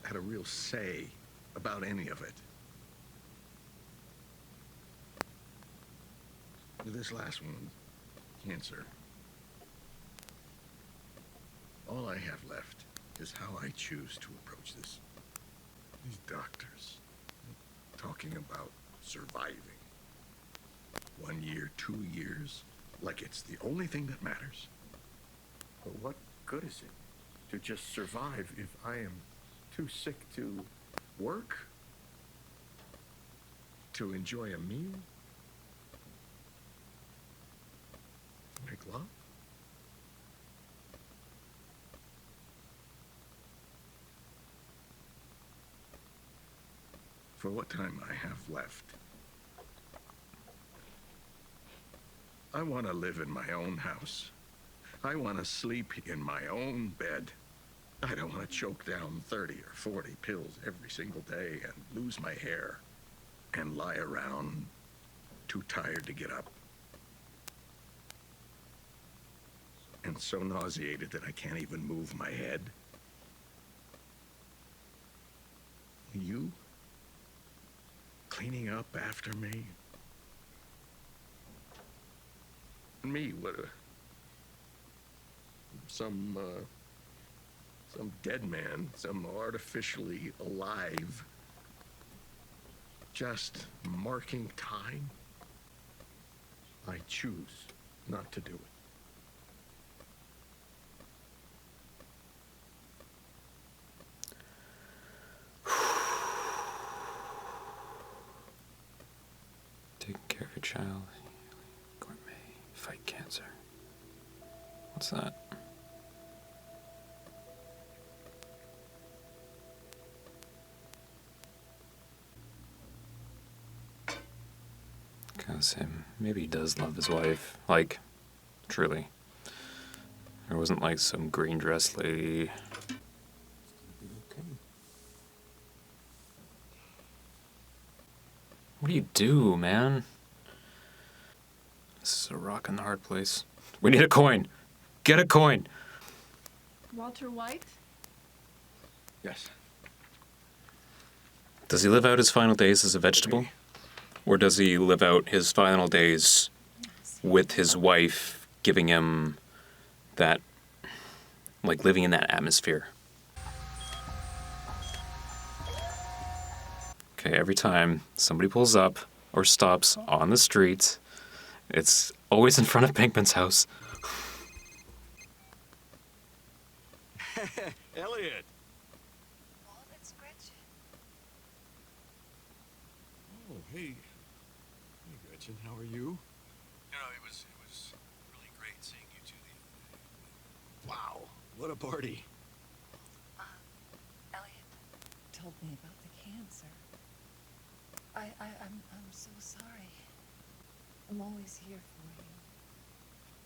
had a real say about any of it. This last one, cancer. All I have left is how I choose to approach this. These doctors talking about surviving. 1 year, 2 years, like it's the only thing that matters. But what good is it to just survive if I am too sick to work? To enjoy a meal? To make love? For what time I have left, I want to live in my own house. I want to sleep in my own bed. I don't want to choke down 30 or 40 pills every single day and lose my hair and lie around too tired to get up. And so nauseated that I can't even move my head. You cleaning up after me? Me, what some dead man, some artificially alive, just marking time? I choose not to do it. Taking care of your child. Gourmet. Fight cancer. What's that? Because maybe he does love his wife. Like, truly. There wasn't like some green dress lady. What do you do, man? This is a rock in the hard place. We need a coin. Get a coin. Walter White? Yes. Does he live out his final days as a vegetable? Or does he live out his final days with his wife, giving him that, like living in that atmosphere? Okay, every time somebody pulls up or stops on the street, it's always in front of Pinkman's house. Elliot. Oh, hey. Gretchen, how are you? You know, it was really great seeing you two the other day. Wow, what a party. Elliot told me about the cancer. I'm so sorry. I'm always here for you.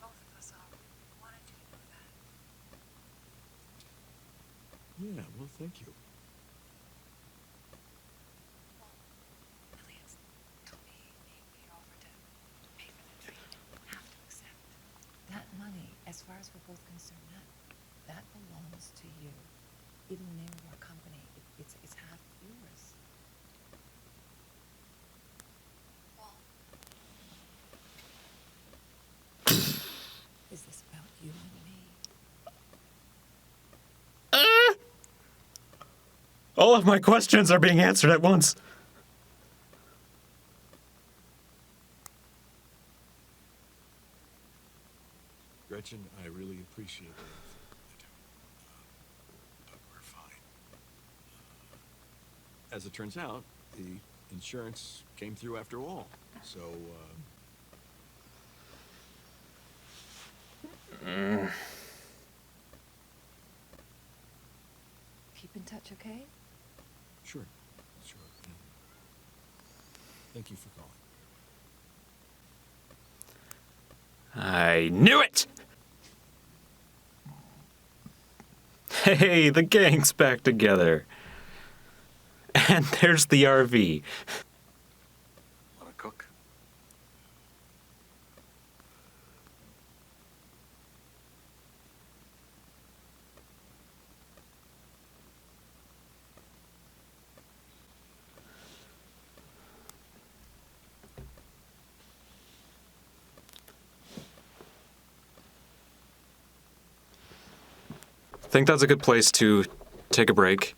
Both of us are. I wanted you to know that. Yeah, well, thank you. Elliot told me he offered to pay for the treatment. You have to accept. That money, as far as we're both concerned, that belongs to you. Even the name of our company, it's half yours. Is this about you and me? All of my questions are being answered at once. Gretchen, I really appreciate it. I do. But we're fine. As it turns out, the insurance came through after all. So, Keep in touch, okay? Sure. Yeah. Thank you for calling. I knew it! Hey, the gang's back together. And there's the RV. Want to cook? I think that's a good place to take a break.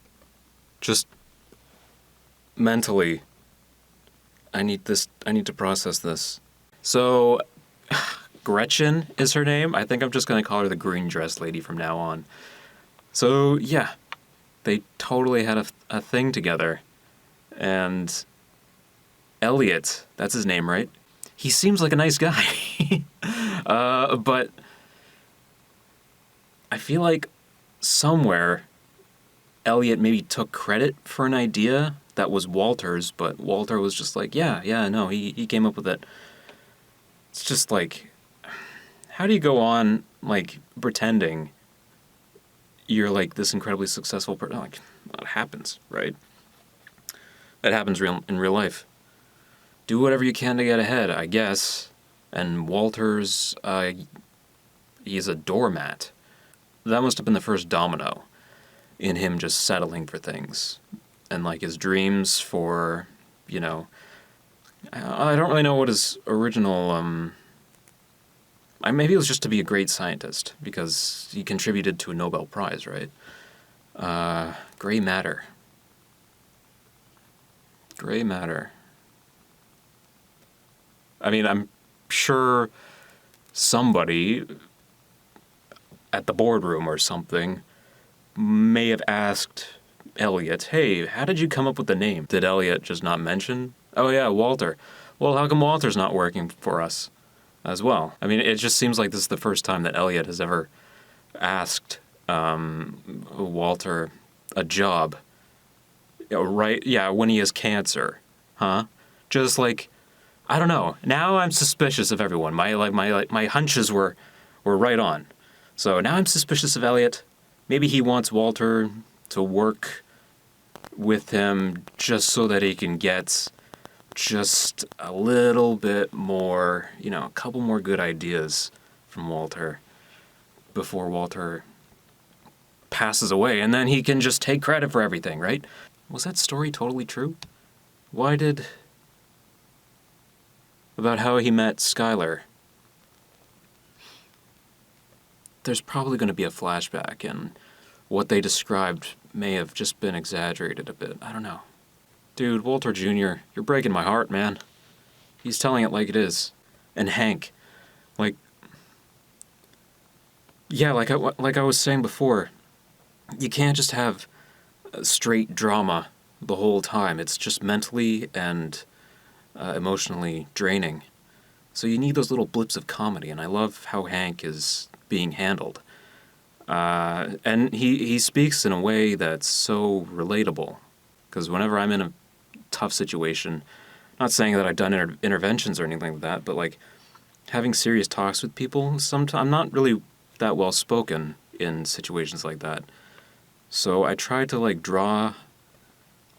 Just mentally. I need to process this. So, Gretchen is her name. I think I'm just gonna call her the green dress lady from now on. So, yeah. They totally had a thing together. And Elliot, that's his name, right? He seems like a nice guy. But I feel like somewhere Elliot maybe took credit for an idea that was Walter's, but Walter was just like, yeah, no, he came up with it. It's just like, how do you go on, like, pretending you're, like, this incredibly successful person? Like, that happens, right? That happens in real life. Do whatever you can to get ahead, I guess. And Walter's, he's a doormat. That must have been the first domino in him just settling for things. And, like, his dreams for, you know... I don't really know what his original, maybe it was just to be a great scientist, because he contributed to a Nobel Prize, right? Gray matter. Gray matter. I mean, I'm sure somebody at the boardroom or something may have asked Elliot, hey, how did you come up with the name? Did Elliot just not mention? Oh yeah, Walter. Well, how come Walter's not working for us as well? I mean, it just seems like this is the first time that Elliot has ever asked Walter a job. Right? Yeah, when he has cancer. Huh? Just like, I don't know. Now I'm suspicious of everyone. My hunches were right on. So now I'm suspicious of Elliot. Maybe he wants Walter to work with him just so that he can get just a little bit more, you know, a couple more good ideas from Walter before Walter passes away, and then he can just take credit for everything, right? Was that story totally true? About how he met Skylar? There's probably going to be a flashback, and what they described may have just been exaggerated a bit. I don't know. Dude, Walter Jr., you're breaking my heart, man. He's telling it like it is. And Hank, like... Yeah, like I was saying before, you can't just have straight drama the whole time. It's just mentally and emotionally draining. So you need those little blips of comedy, and I love how Hank is being handled. And he speaks in a way that's so relatable, because whenever I'm in a tough situation, not saying that I've done interventions or anything like that, but like having serious talks with people, sometimes I'm not really that well spoken in situations like that. So I try to like draw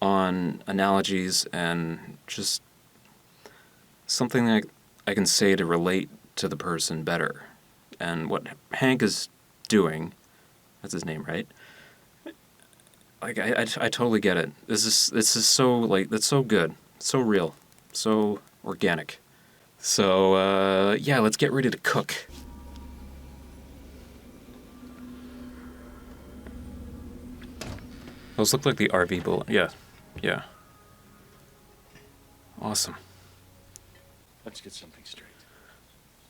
on analogies and just something that I can say to relate to the person better. And what Hank is doing, that's his name, right? Like I totally get it. This is so like, that's so good, so real, so organic. So yeah, let's get ready to cook. Those look like the RV bullet. Yeah, yeah. Awesome. Let's get something straight.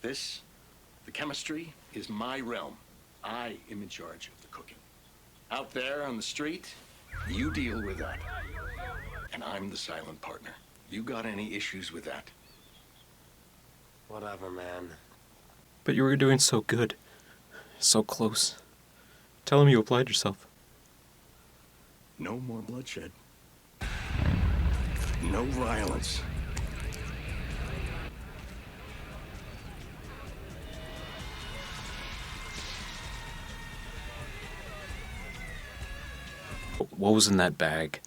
This, the chemistry, is my realm. I am in charge of the cooking. Out there on the street, you deal with that. And I'm the silent partner. You got any issues with that? Whatever, man. But you were doing so good. So close. Tell him you applied yourself. No more bloodshed. No violence. What was in that bag?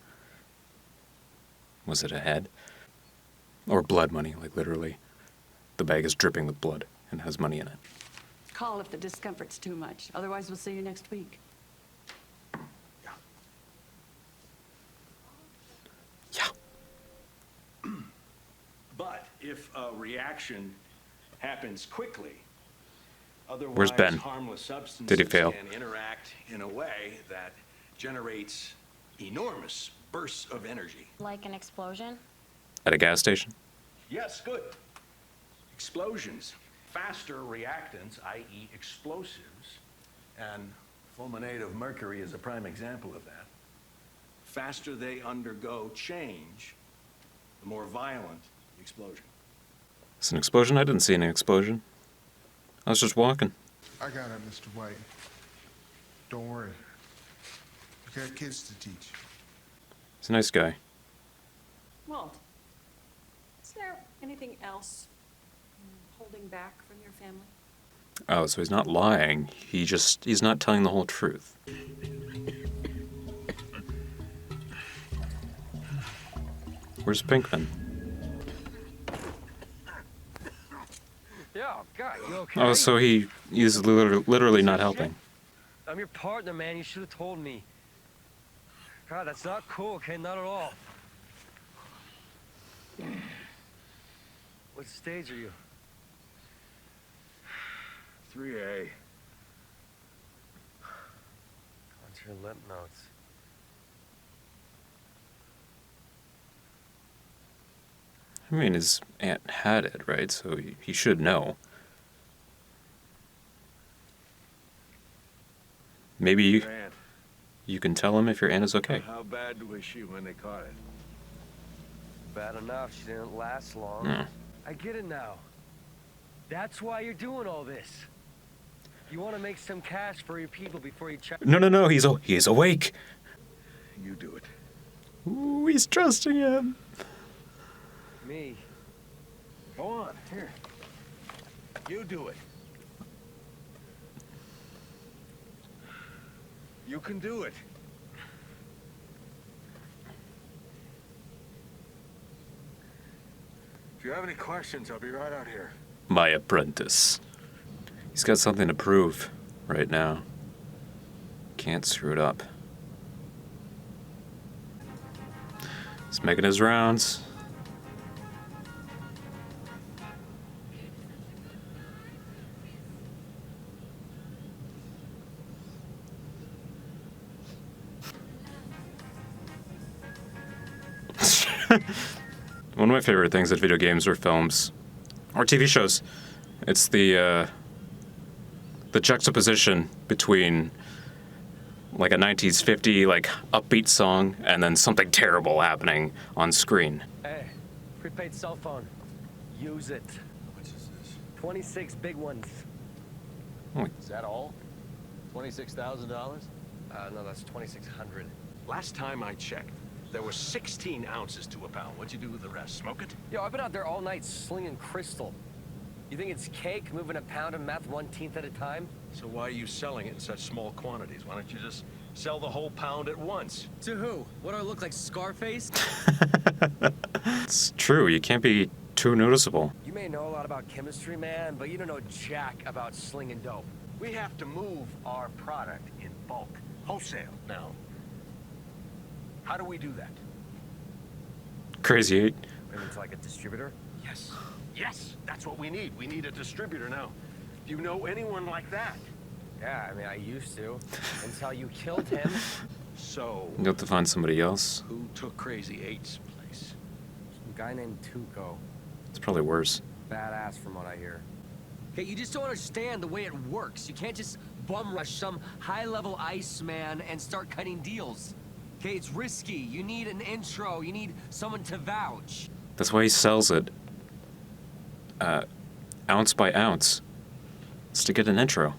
Was it a head? Or blood money, like literally. The bag is dripping with blood and has money in it. Call if the discomfort's too much. Otherwise, we'll see you next week. But if a reaction happens quickly, Where's Ben? harmless substances Did he fail? can interact in a way that generates enormous bursts of energy. Like an explosion? At a gas station? Yes, good. Explosions, faster reactants, i.e. explosives, and fulminate of mercury is a prime example of that. Faster they undergo change, the more violent the explosion. It's an explosion? I didn't see any explosion. I was just walking. I got it, Mr. White. Don't worry. You got kids to teach. He's a nice guy. Walt, is there anything else holding back from your family? Oh, so he's not lying. He's not telling the whole truth. Where's Pinkman? Yeah, God, you okay? Oh, so he's literally not helping. I'm your partner, man. You should have told me. God, that's not cool, okay? Not at all. What stage are you? 3A. Onto your lymph nodes. I mean, his aunt had it, right? So he should know. Maybe you can tell him if your aunt is okay. How bad was she when they caught it? Bad enough. She didn't last long. Hmm. I get it now. That's why you're doing all this. You want to make some cash for your people before you check. No, he's awake. You do it. Ooh, he's trusting him. Me. Go on, here. You do it. You can do it. If you have any questions, I'll be right out here. My apprentice. He's got something to prove right now. Can't screw it up. He's making his rounds. One of my favorite things at video games or films or TV shows, it's the juxtaposition between like a 1950 like upbeat song and then something terrible happening on screen. Hey, Prepaid cell phone. Use it. How much is this? 26 big ones. Is that all? $26,000? No, that's 2,600. Last time I checked, there were 16 ounces to a pound. What'd you do with the rest? Smoke it? Yo, I've been out there all night slinging crystal. You think it's cake, moving a pound of meth 1/10 at a time? So why are you selling it in such small quantities? Why don't you just sell the whole pound at once? To who? What do I look like, Scarface? It's true, you can't be too noticeable. You may know a lot about chemistry, man, but you don't know jack about slinging dope. We have to move our product in bulk, wholesale. Now, how do we do that? Crazy 8. Maybe it's like a distributor? Yes. Yes, that's what we need. We need a distributor now. Do you know anyone like that? Yeah, I mean, I used to. Until you killed him. So, You'll have to find somebody else. who took Crazy 8's place? Some guy named Tuco. It's probably worse. Badass from what I hear. Okay, you just don't understand the way it works. You can't just bum rush some high-level Iceman and start cutting deals. Okay, it's risky. You need an intro. You need someone to vouch. That's why he sells it ounce by ounce. It's to get an intro.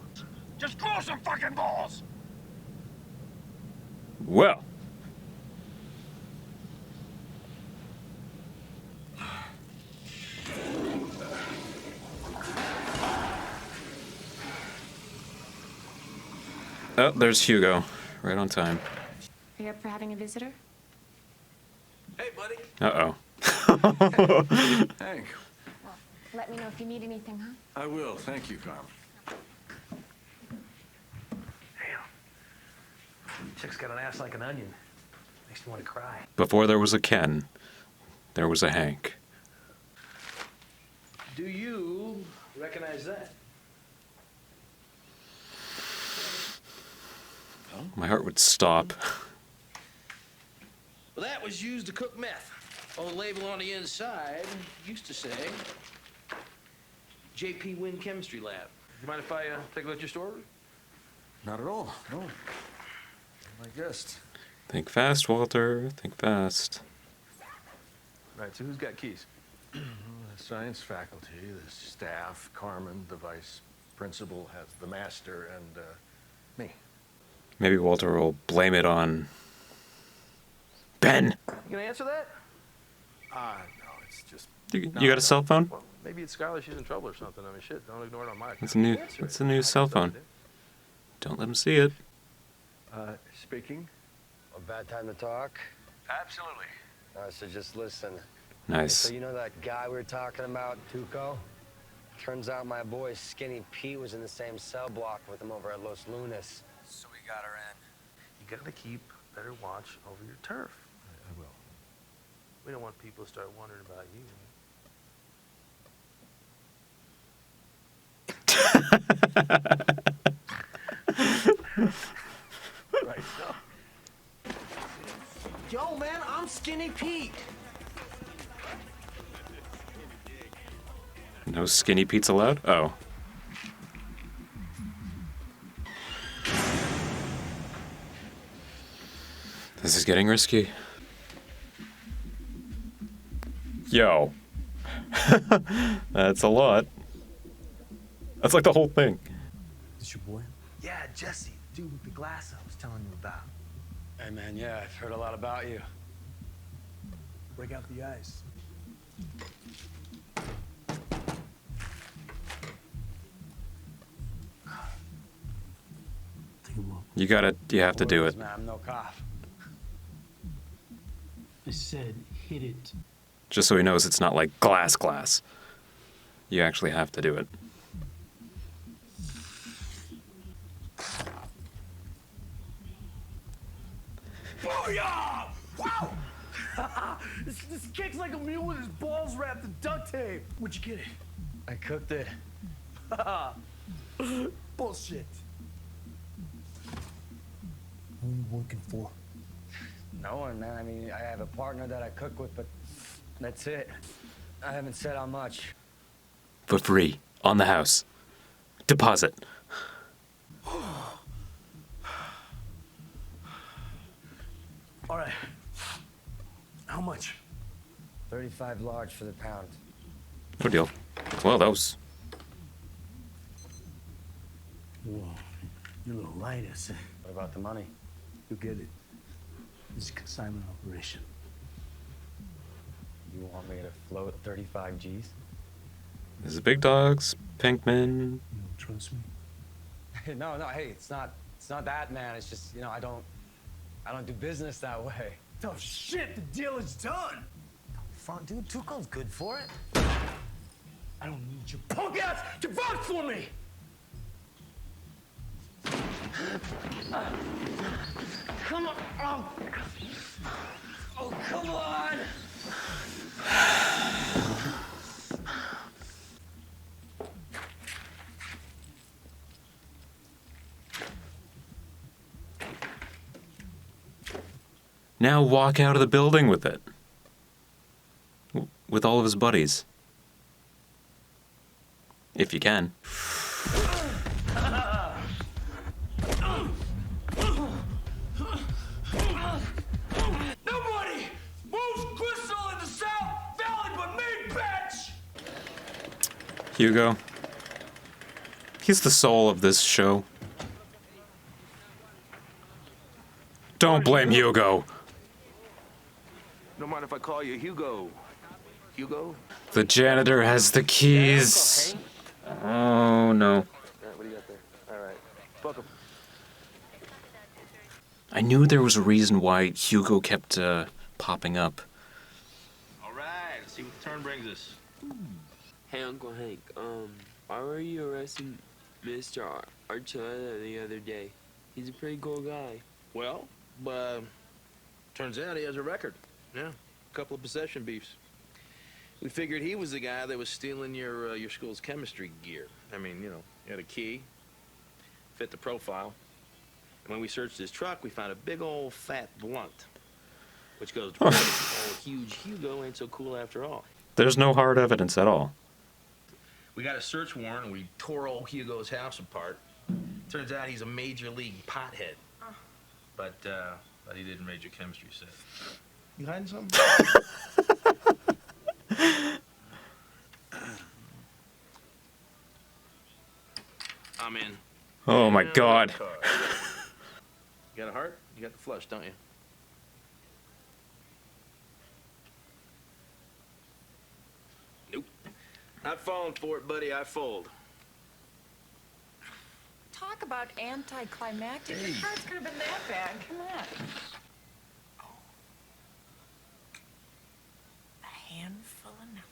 Just grow some fucking balls! Well. Oh, there's Hugo. Right on time. Are you up for having a visitor? Hey, buddy. Uh-oh. Hank, Well, let me know if you need anything, huh? I will. Thank you, Carmen. Chick's got an ass like an onion. Makes me want to cry. Before there was a Ken, there was a Hank. Do you recognize that? My heart would stop. Well, that was used to cook meth. On the label on the inside used to say, JP Wynn Chemistry Lab. You mind if I take a look at your store? Not at all. No. I guessed. Think fast, Walter. Think fast. Right, so who's got keys? The science faculty, the staff, Carmen, the vice principal, has the master, and me. Maybe Walter will blame it on Ben. You gonna answer that? No, it's just... You got a cell phone? Well, maybe it's Skylar, she's in trouble or something. I mean, shit, don't ignore it on my It's a new. It's a new cell phone. Don't let him see it. Speaking? A bad time to talk? Absolutely. So just listen. Nice. So you know that guy we were talking about, Tuco? Turns out my boy Skinny Pete was in the same cell block with him over at Los Lunas. So we got her in. You gotta keep better watch over your turf. I will. We don't want people to start wondering about you. Right. Yo, man, I'm Skinny Pete. No skinny Pete's allowed? Oh. This is getting risky. Yo. That's a lot. That's like the whole thing. This your boy? Yeah, Jesse, dude with the glass I was telling you about. Hey, man, yeah, I've heard a lot about you. Break out the ice. You have to do it. Man, I'm no cop. I said, hit it. Just so he knows it's not like glass. You actually have to do it. Booyah! Wow! this kicks like a mule with his balls wrapped in duct tape. Where'd you get it? I cooked it. Bullshit. Who are you working for? No one, man. I mean, I have a partner that I cook with, but that's it. I haven't said how much. For free. On the house. Deposit. All right. How much? $35 large for the pound. No deal. Well, that was... Whoa, you're a little light, I say. What about the money? You'll get it. This is a consignment operation. You want me to float 35 G's? This is Big Dogs, Pinkman. You don't trust me? No, hey, it's not that, man. It's just, I don't do business that way. Oh, shit, the deal is done. Fun, dude. Tuco's good for it. I don't need your punk ass to vouch for me. Come on. Oh, come on. Now walk out of the building with it. With all of his buddies. If you can. Nobody moves Crystal in the South Valley but me, bitch! Hugo. He's the soul of this show. Don't blame Hugo. Don't mind if I call you Hugo. Hugo? The janitor has the keys. Oh no. All right, what do you got there? All right. Welcome. I knew there was a reason why Hugo kept popping up. All right, let's see what the turn brings us. Hey, Uncle Hank, why were you arresting Mr. Archuleta the other day? He's a pretty cool guy. Well, turns out he has a record. Yeah, a couple of possession beefs. We figured he was the guy that was stealing your school's chemistry gear. I mean, he had a key, fit the profile. And when we searched his truck, we found a big old fat blunt, which goes to prove old huge Hugo ain't so cool after all. There's no hard evidence at all. We got a search warrant and we tore old Hugo's house apart. Turns out he's a major league pothead. But he didn't raid your chemistry set. You hiding something? I'm in. Oh my god. You got a heart? You got the flush, don't you? Nope. Not falling for it, buddy. I fold. Talk about anticlimactic. Your cards could have been that bad. Come on. A handful of nothing.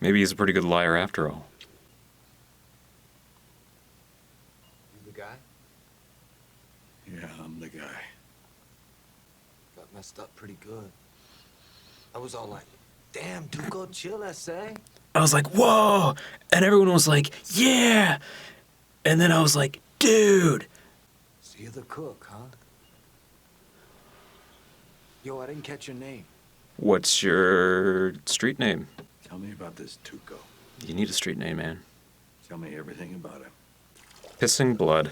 Maybe he's a pretty good liar after all. You the guy? Yeah, I'm the guy. Got messed up pretty good. I was all like, damn, Duco, chill, I say. I was like, whoa! And everyone was like, yeah! And then I was like, dude! So you're the cook, huh? Yo, I didn't catch your name. What's your street name? Tell me about this Tuco. You need a street name, man. Tell me everything about him. Pissing blood.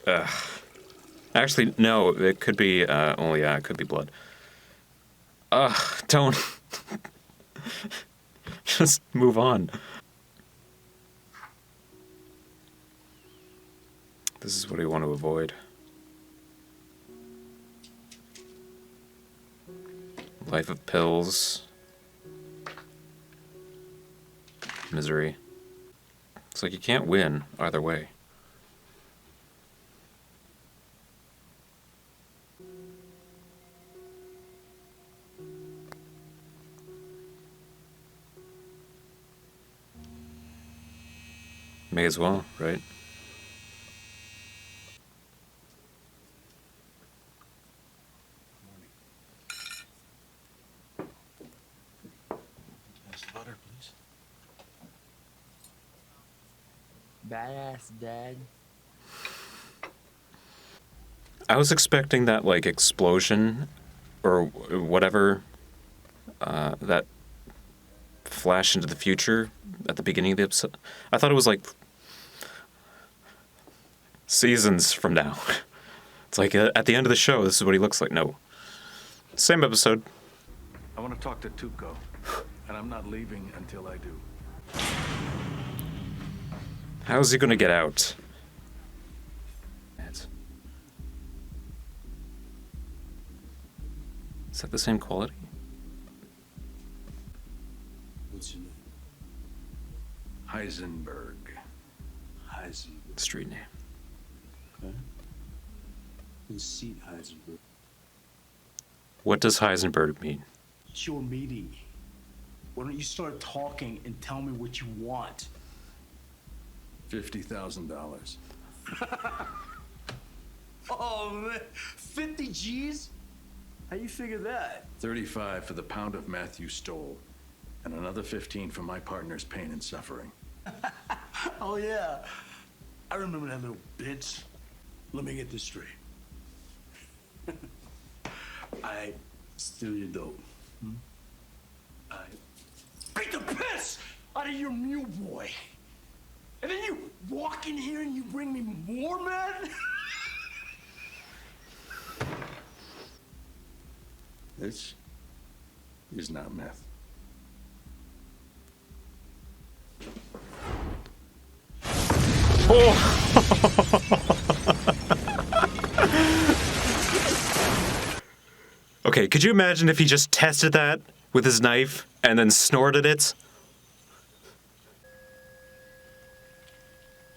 Ugh. Actually, no, it could be, it could be blood. Ugh, don't. Just move on. This is what I want to avoid. Life of pills. Misery. It's like you can't win either way. May as well, right? Butter, please. Badass, Dad. I was expecting that, like, explosion or whatever, that flash into the future at the beginning of the episode. I thought it was like seasons from now. It's like at the end of the show, this is what he looks like. No. Same episode. I want to talk to Tuco, and I'm not leaving until I do. How is he going to get out? Is that the same quality? What's your name? Heisenberg. Heisenberg. Street name. Okay. Conceit Heisenberg. What does Heisenberg mean? It's your meeting. Why don't you start talking and tell me what you want? $50,000. Oh, man. 50 G's? How you figure that? 35 for the pound of meth you stole, and another 15 for my partner's pain and suffering. Oh, yeah. I remember that little bitch. Let me get this straight. I steal your dope. I beat the piss out of your mule boy. And then you walk in here and you bring me more, man? This is not meth. Okay, could you imagine if he just tested that with his knife and then snorted it?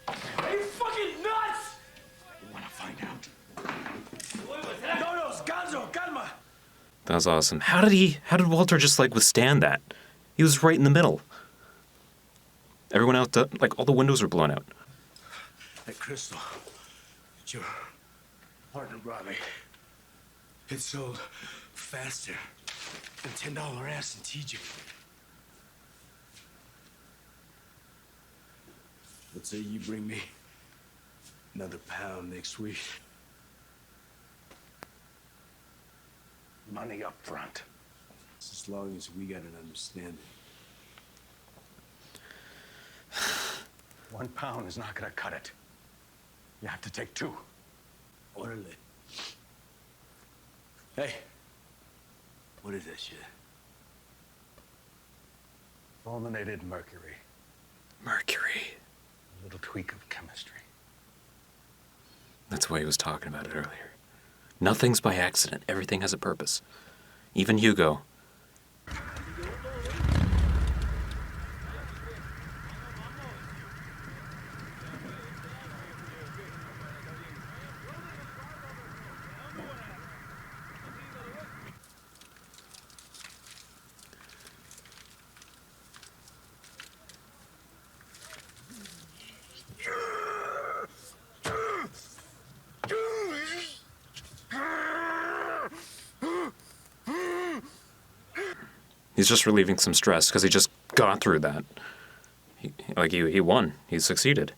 Are you fucking nuts? I want to find out. No, no, Scanzo, calma. That was awesome. How did Walter just like withstand that? He was right in the middle. Everyone else, like all the windows were blown out. That crystal that your partner brought me, it sold faster than $10 ass in TJ. Let's say you bring me another pound next week. Money up front. As long as we got an understanding. 1 pound is not gonna cut it. You have to take 2. Orderly. Hey, what is that shit? Fulminated mercury. Mercury. A little tweak of chemistry. That's why he was talking about it earlier. Nothing's by accident. Everything has a purpose. Even Hugo. He's just relieving some stress because he just got through that. He won. He succeeded.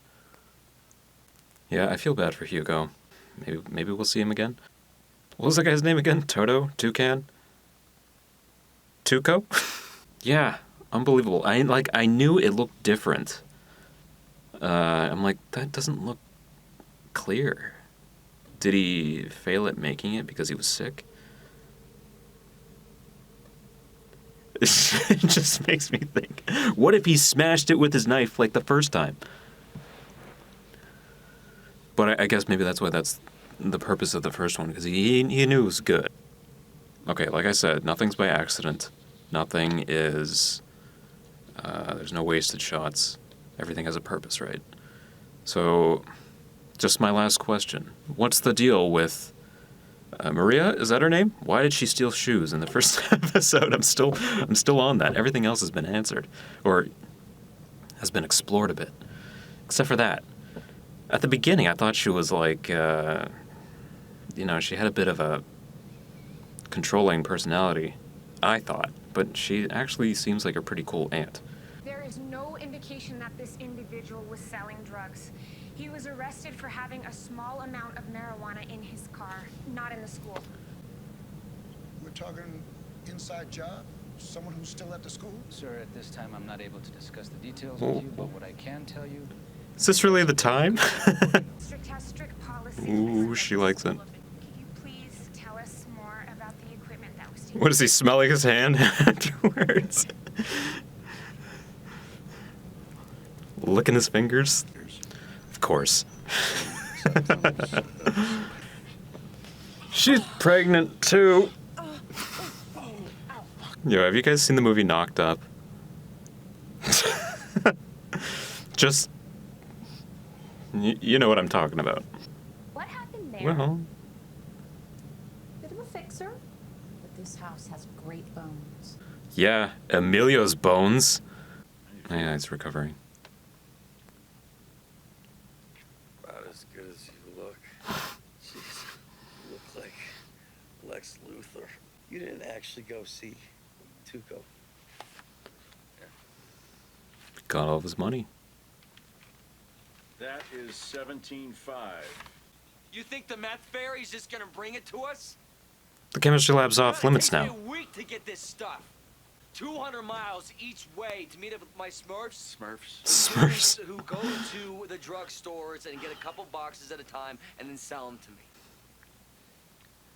Yeah, I feel bad for Hugo. Maybe we'll see him again. What was that guy's name again? Toto? Toucan? Tuco? Yeah, unbelievable. I knew it looked different. I'm like, that doesn't look clear. Did he fail at making it because he was sick? It just makes me think, what if he smashed it with his knife like the first time? But I guess maybe that's why that's the purpose of the first one, because he knew it was good. Okay, like I said, nothing's by accident. Nothing is... there's no wasted shots. Everything has a purpose, right? So, just my last question. What's the deal with... Maria, is that her name? Why did she steal shoes in the first episode? I'm still on that. Everything else has been answered, or has been explored a bit, except for that. At the beginning, I thought she was like, she had a bit of a controlling personality. I thought, but she actually seems like a pretty cool aunt. There is no indication that this individual was selling drugs. He was arrested for having a small amount of marijuana in his car, not in the school. We're talking inside job? Someone who's still at the school? Sir, at this time I'm not able to discuss the details Oh. with you, but what I can tell you... Is this really the time? Strict has strict policy. Ooh, she likes it. What does he smell like his hand afterwards? Licking his fingers? Of course. She's pregnant too. Yo, have you guys seen the movie Knocked Up? Just, you know what I'm talking about. What happened there? Well, Bit of a fixer, but this house has great bones. yeah, Emilio's bones. Yeah, it's recovering. About as good as you look. Jeez, you look like Lex Luthor. You didn't actually go see Tuco. Got all of his money. That is 17.5. You think the meth fairy's just gonna bring it to us? The chemistry lab's off limits It takes now. me a week to get this stuff. 200 miles each way to meet up with my Smurfs. Smurfs. Who go to the drugstores and get a couple boxes at a time and then sell them to me.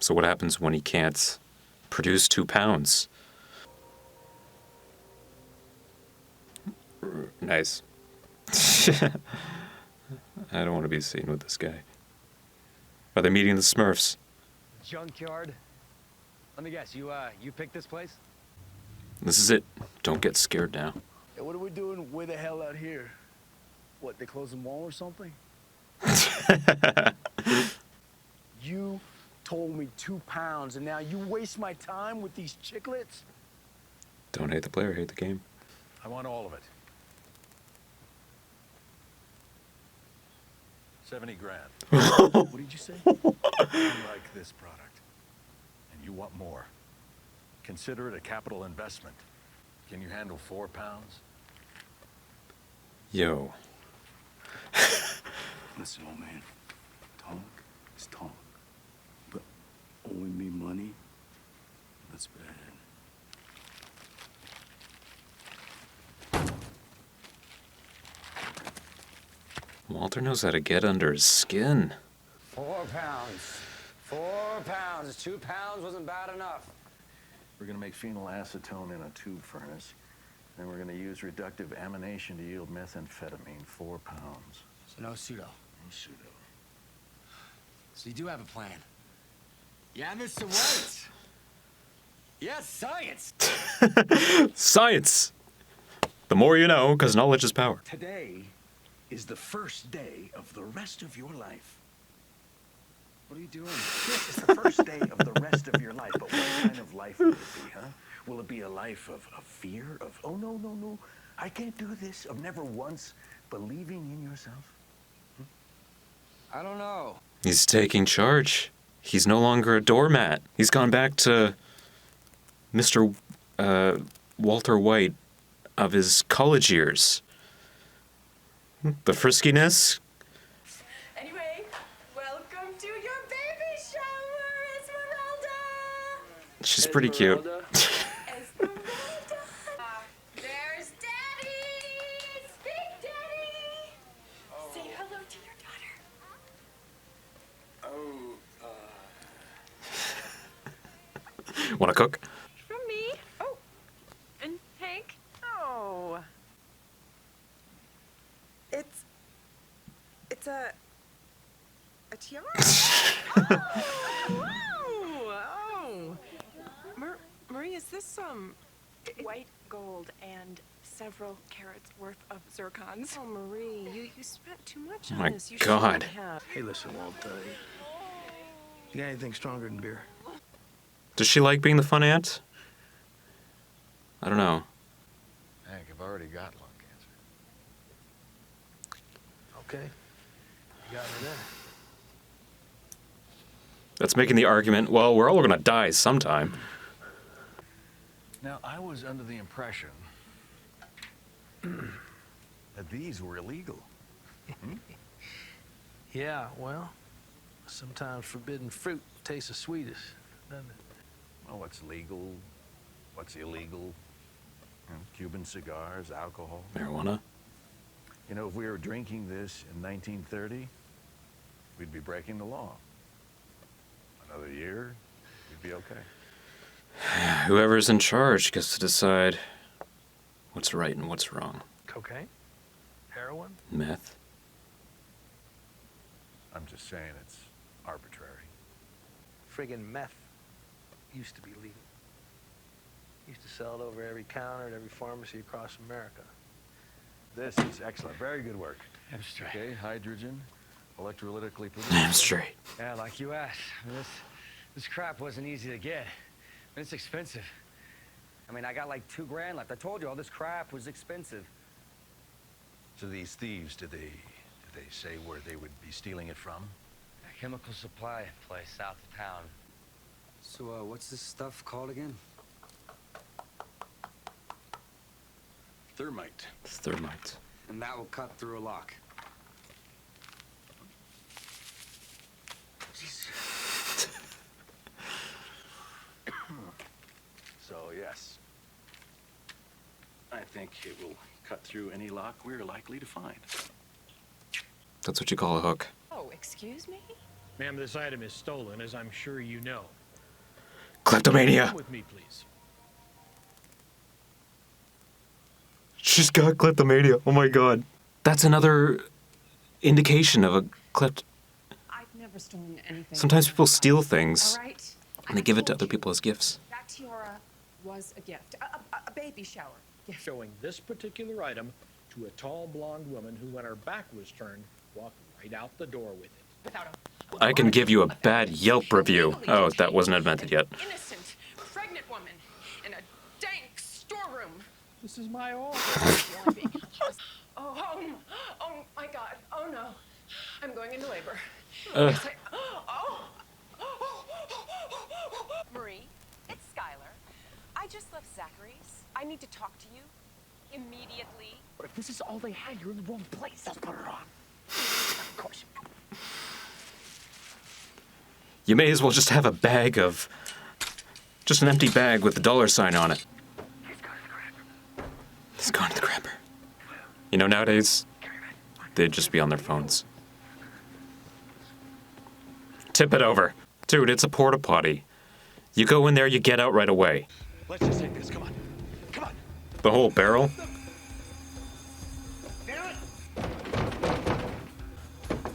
So what happens when he can't produce 2 pounds? Nice. I don't want to be seen with this guy. Are they meeting the Smurfs? Junkyard. Let me guess, you picked this place? This is it. Don't get scared now. Hey, what are we doing way the hell out here? What, they closed the mall or something? You told me 2 pounds, and now you waste my time with these chiclets? Don't hate the player, hate the game. I want all of it. 70 grand. What did you say? You like this product, and you want more. Consider it a capital investment. Can you handle 4 pounds? Yo. Listen, old man. Talk is talk. But owing me money, that's bad. Walter knows how to get under his skin. 4 pounds. 4 pounds. 2 pounds wasn't bad enough. We're going to make phenylacetone in a tube furnace. Then we're going to use reductive amination to yield methamphetamine, 4 pounds. So no pseudo. No pseudo. So you do have a plan. Yeah, Mr. White. Yes, science. Science! The more you know, because knowledge is power. Today is the first day of the rest of your life. What are you doing? This is the first day of the rest of your life, but what kind of life will it be, huh? Will it be a life of fear, of, oh, no, I can't do this, of never once believing in yourself? I don't know. He's taking charge. He's no longer a doormat. He's gone back to Mr. Walter White of his college years. The friskiness. Anyway, welcome to your baby shower, Esmeralda! She's pretty cute. Esmeralda! There's Daddy! Big Daddy! Say hello to your daughter. Wanna cook? From me. Oh, and Hank. Oh. It's a tiara. Oh. Marie, is this white gold and several carats worth of zircons? Oh, Marie, you spent too much Oh on my this. You God. shouldn't have. Hey, listen, Walt, you got anything stronger than beer? Does she like being the fun aunt? I don't know. Hank, I've already got lung cancer. Okay. You got me there. That's making the argument, well, we're all gonna die sometime. Now, I was under the impression that these were illegal. Yeah, well, sometimes forbidden fruit tastes the sweetest, doesn't it? Well, what's legal? What's illegal? You know, Cuban cigars, alcohol. Marijuana? You know, if we were drinking this in 1930, we'd be breaking the law. Another year, we'd be okay. Whoever's in charge gets to decide what's right and what's wrong. Cocaine? Heroin? Meth? I'm just saying it's arbitrary. Friggin' meth used to be legal. Used to sell it over every counter at every pharmacy across America. This is excellent. Very good work. I'm straight. Okay, hydrogen, electrolytically produced. Damn straight. Yeah, like you asked. I mean, this crap wasn't easy to get. And it's expensive. I mean, I got like $2 left. I told you all this crap was expensive. So these thieves, did they say where they would be stealing it from? A chemical supply place south of town. So, what's this stuff called again? Thermite. It's thermite. And that will cut through a lock. So, yes. I think it will cut through any lock we're likely to find. That's what you call a hook. Oh, excuse me? Ma'am, this item is stolen, as I'm sure you know. Kleptomania! Come with me, please. She's got kleptomania. Oh my god. That's another indication of a klept... I've never stolen anything. Sometimes people steal things All right. and they give it to other people as gifts. That tiara was a gift. A baby shower gift. Showing this particular item to a tall blonde woman who, when her back was turned, walked right out the door with it. Without I can give you a bad Yelp review. Oh, that wasn't invented yet. innocent, pregnant woman in a dank storeroom. This is my office. Oh my God. Oh no. I'm going into labor. Uh. Yes, Marie, it's Skylar. I just left Zachary's. I need to talk to you immediately. But if this is all they had, you're in the wrong place. Let's put her on. Of course. You may as well just have a bag of... just an empty bag with the $sign on it. He's gone to the crapper. You know, nowadays, they'd just be on their phones. Tip it over. Dude, it's a porta potty. You go in there, you get out right away. Let's just take this. Come on. Come on. The whole barrel? Damn it.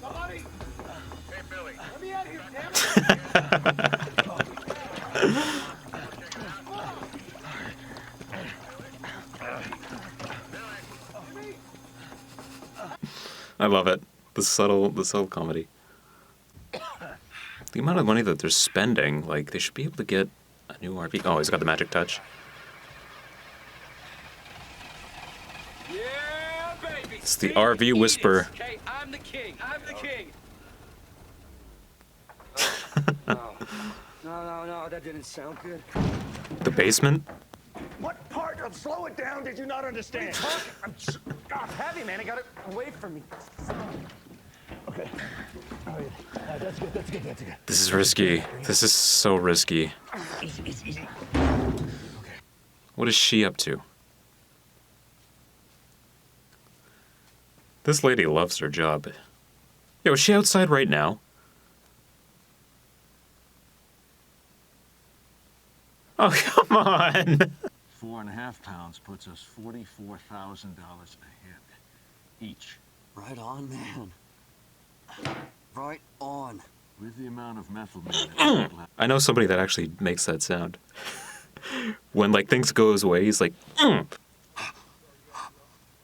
Somebody. Hey, Billy. Let me out of here, damn it. I love it. The subtle comedy. The amount of money that they're spending, like, they should be able to get a new RV. Oh, he's got the magic touch. Yeah, baby. It's the RV whisper. Okay, I'm the king. I'm the king. No, that didn't sound good. The basement? What part of slow it down did you not understand? I'm heavy, man. I got it away from me. Okay. All right. That's good. That's good. That's good. This is risky. This is so risky. Easy. What is she up to? This lady loves her job. Yo, is she outside right now? Oh, come on! 4.5 pounds puts us $44,000 ahead each. Right on, man. Right on. With the amount of methyl. I know somebody that actually makes that sound. When, like, things go his way, he's like,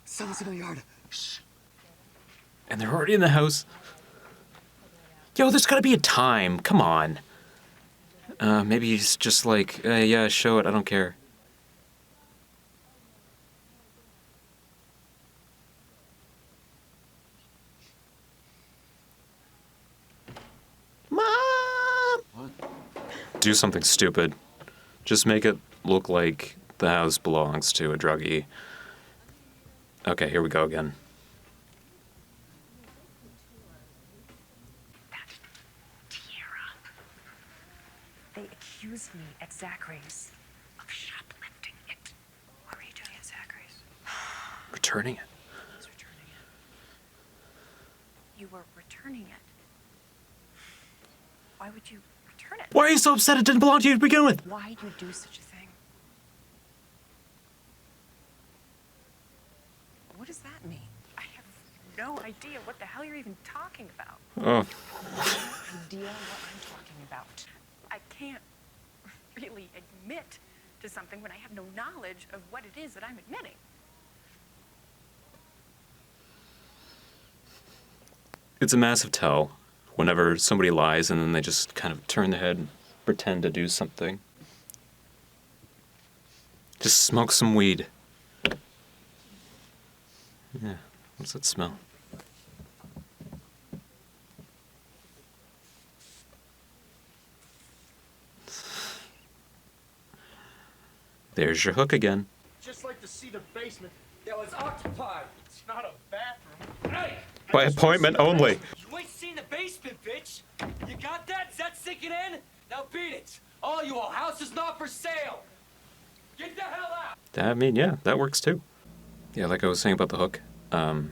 Someone's in the yard. Shh. And they're already in the house. Yo, there's gotta be a time. Come on. Maybe he's just like, yeah, show it, I don't care. Mom! What? Do something stupid. Just make it look like the house belongs to a druggie. Okay, here we go again. They accused me at Zachary's of shoplifting it. What were you doing at Zachary's? Returning it. I was returning it. You were returning it. Why would you return return it. Why are you so upset it didn't belong to you to begin with? Why'd you do such a thing? What does that mean? I have no idea what the hell you're even talking about. Oh. Idea what I'm talking about. I can't really admit to something when I have no knowledge of what it is that I'm admitting. It's a massive tell whenever somebody lies and then they just kind of turn their head and pretend to do something. Just smoke some weed. Yeah, what's that smell? There's your hook again. Just like to see the basement. That was occupied. It's not a bathroom. Hey! By appointment only. You ain't seen the basement, bitch. You got that? Is that sinking in? Now beat it. All you all. House is not for sale. Get the hell out. I mean, yeah, that works too. Yeah, like I was saying about the hook. In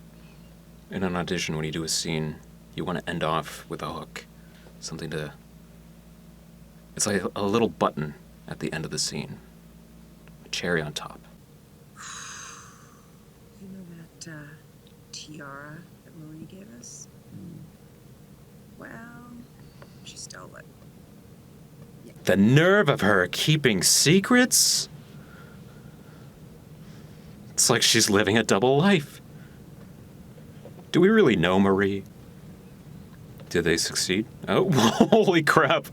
an audition, when you do a scene, you want to end off with a hook. Something to... It's like a little button at the end of the scene. A cherry on top. You know that tiara that Marie gave us? Well, she stole it. The nerve of her keeping secrets? It's like she's living a double life. Do we really know Marie? Did they succeed? Oh, holy crap.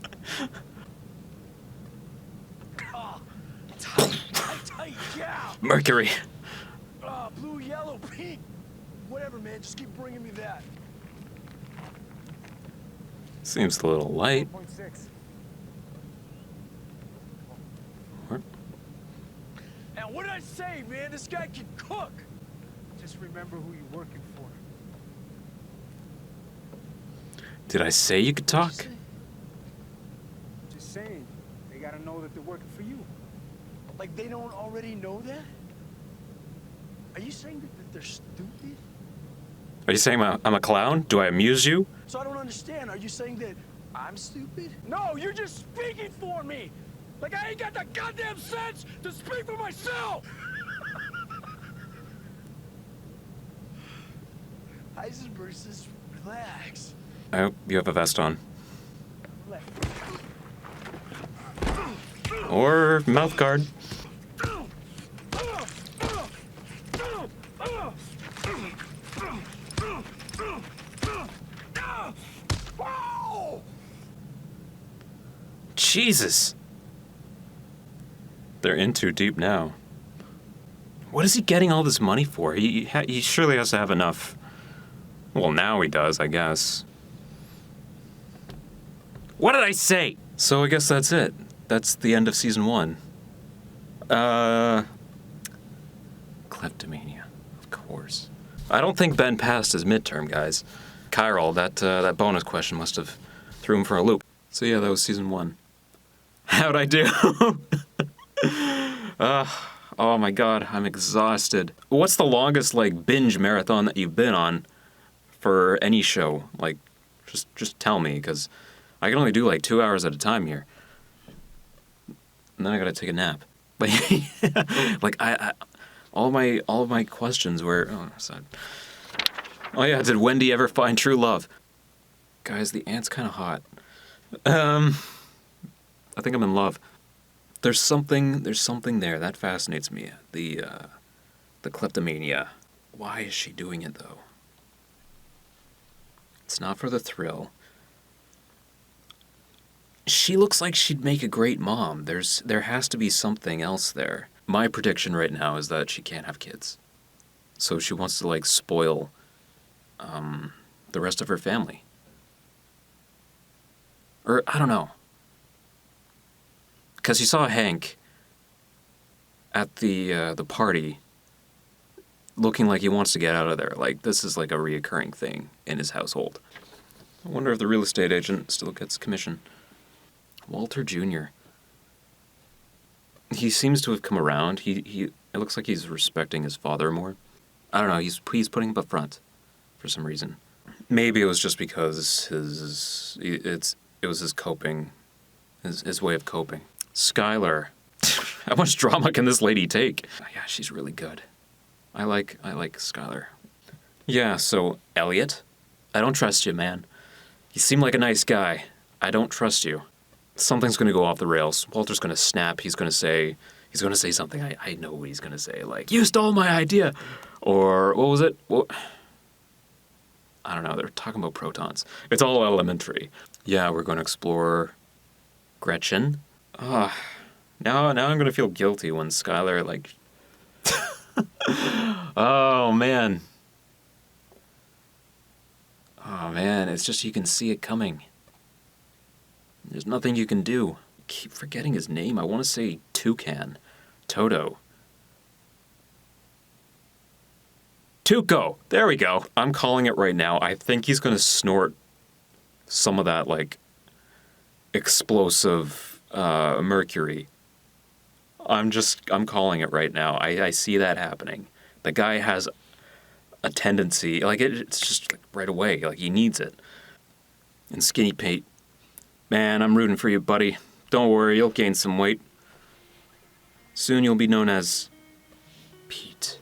Tight, yeah. Mercury. Blue, yellow, pink. Whatever, man. Just keep bringing me that. Seems a little light. 1.6. What? And what did I say, man? This guy can cook. Just remember who you're working for. Did I say you could talk? Just saying. They gotta know that they're working for you. Like they don't already know that? Are you saying that they're stupid? Are you saying I'm a clown? Do I amuse you? So I don't understand. Are you saying that I'm stupid? No, you're just speaking for me. Like I ain't got the goddamn sense to speak for myself. Heisenberg says relax. I hope you have a vest on. Or mouth guard. Jesus. They're in too deep now. What is he getting all this money for? He surely has to have enough. Well, now he does, I guess. What did I say? So I guess that's it. That's the end of season 1. Kleptomania, of course. I don't think Ben passed his midterm, guys. Chiral, that bonus question must have threw him for a loop. So yeah, that was season 1. How'd I do? Oh my god, I'm exhausted. What's the longest, like, binge marathon that you've been on for any show? Like, just tell me, because I can only do, like, 2 hours at a time here. And then I gotta take a nap. Like, all of my questions were, oh yeah, did Wendy ever find true love? Guys, the ant's kind of hot. I think I'm in love. There's something there that fascinates me. The kleptomania. Why is she doing it though? It's not for the thrill. She looks like she'd make a great mom. There has to be something else there. My prediction right now is that she can't have kids. So she wants to, like, spoil the rest of her family. Or, I don't know. Because you saw Hank at the party looking like he wants to get out of there. Like, this is like a reoccurring thing in his household. I wonder if the real estate agent still gets commission. Walter Jr. He seems to have come around. It looks like he's respecting his father more. I don't know, he's putting him up front for some reason. Maybe it was just because it was his coping his way of coping. Skylar. How much drama can this lady take? Yeah, she's really good. I like Skylar. Yeah, so Elliot, I don't trust you, man. You seem like a nice guy. I don't trust you. Something's gonna go off the rails. Walter's gonna snap. He's gonna say something. I know what he's gonna say. Like, you stole my idea, or what was it? What? I don't know. They're talking about protons. It's all elementary. Yeah, we're going to explore Gretchen. Now I'm gonna feel guilty when Skylar, like... Oh, man. Oh, man, it's just you can see it coming. There's nothing you can do. I keep forgetting his name. I want to say Toucan. Toto. Tuco! There we go. I'm calling it right now. I think he's gonna snort some of that, like, explosive mercury. I'm calling it right now. I see that happening. The guy has a tendency, like, it's just like, right away, like, he needs it. And Skinny Pete, man, I'm rooting for you, buddy. Don't worry, you'll gain some weight. Soon you'll be known as Pete.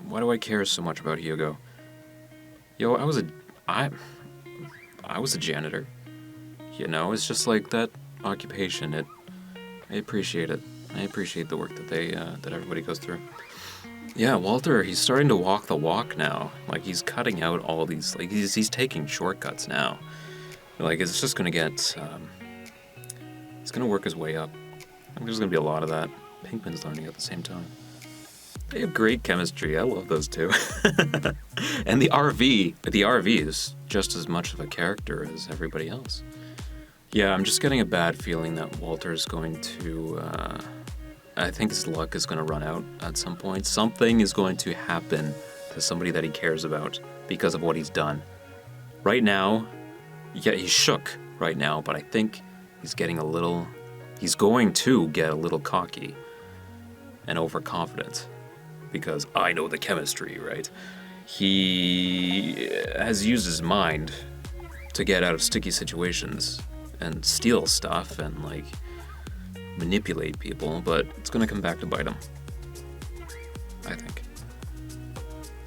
Why do I care so much about Hugo? Yo, I was a janitor. You know, it's just like that occupation. I appreciate it. I appreciate the work that everybody goes through. Yeah, Walter, he's starting to walk the walk now. Like, he's cutting out all these, like, he's taking shortcuts now. Like, it's just gonna get, he's gonna work his way up. I think there's gonna be a lot of that. Pinkman's learning at the same time. They have great chemistry. I love those two. And the RV is just as much of a character as everybody else. Yeah, I'm just getting a bad feeling that Walter's going to, I think his luck is going to run out at some point. Something is going to happen to somebody that he cares about because of what he's done. Right now, yeah, he's shook right now, but I think he's going to get a little cocky and overconfident. Because I know the chemistry, right? He has used his mind to get out of sticky situations and steal stuff and, like, manipulate people, but it's gonna come back to bite him. I think.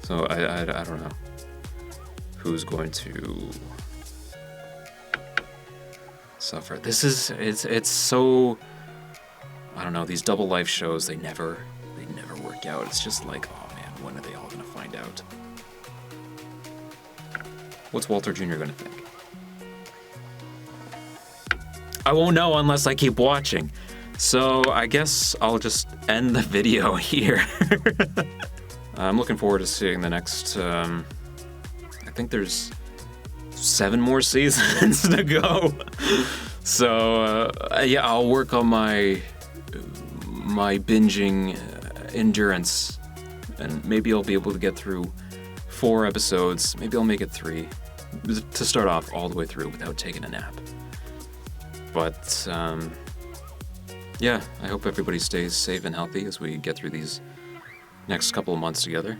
So I don't know who's going to suffer. It's so, I don't know, these double life shows, they never work out. It's just like, oh man, when are they all gonna find out? What's Walter Jr. gonna think? I won't know unless I keep watching. So I guess I'll just end the video here. I'm looking forward to seeing the next, I think there's 7 more seasons to go. So yeah, I'll work on my binging endurance, and maybe I'll be able to get through 4 episodes. Maybe I'll make it 3 to start off all the way through without taking a nap. But yeah, I hope everybody stays safe and healthy as we get through these next couple of months together.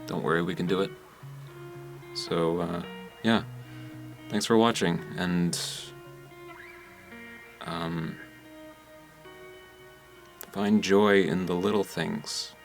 Don't worry, we can do it. So yeah, thanks for watching, and find joy in the little things.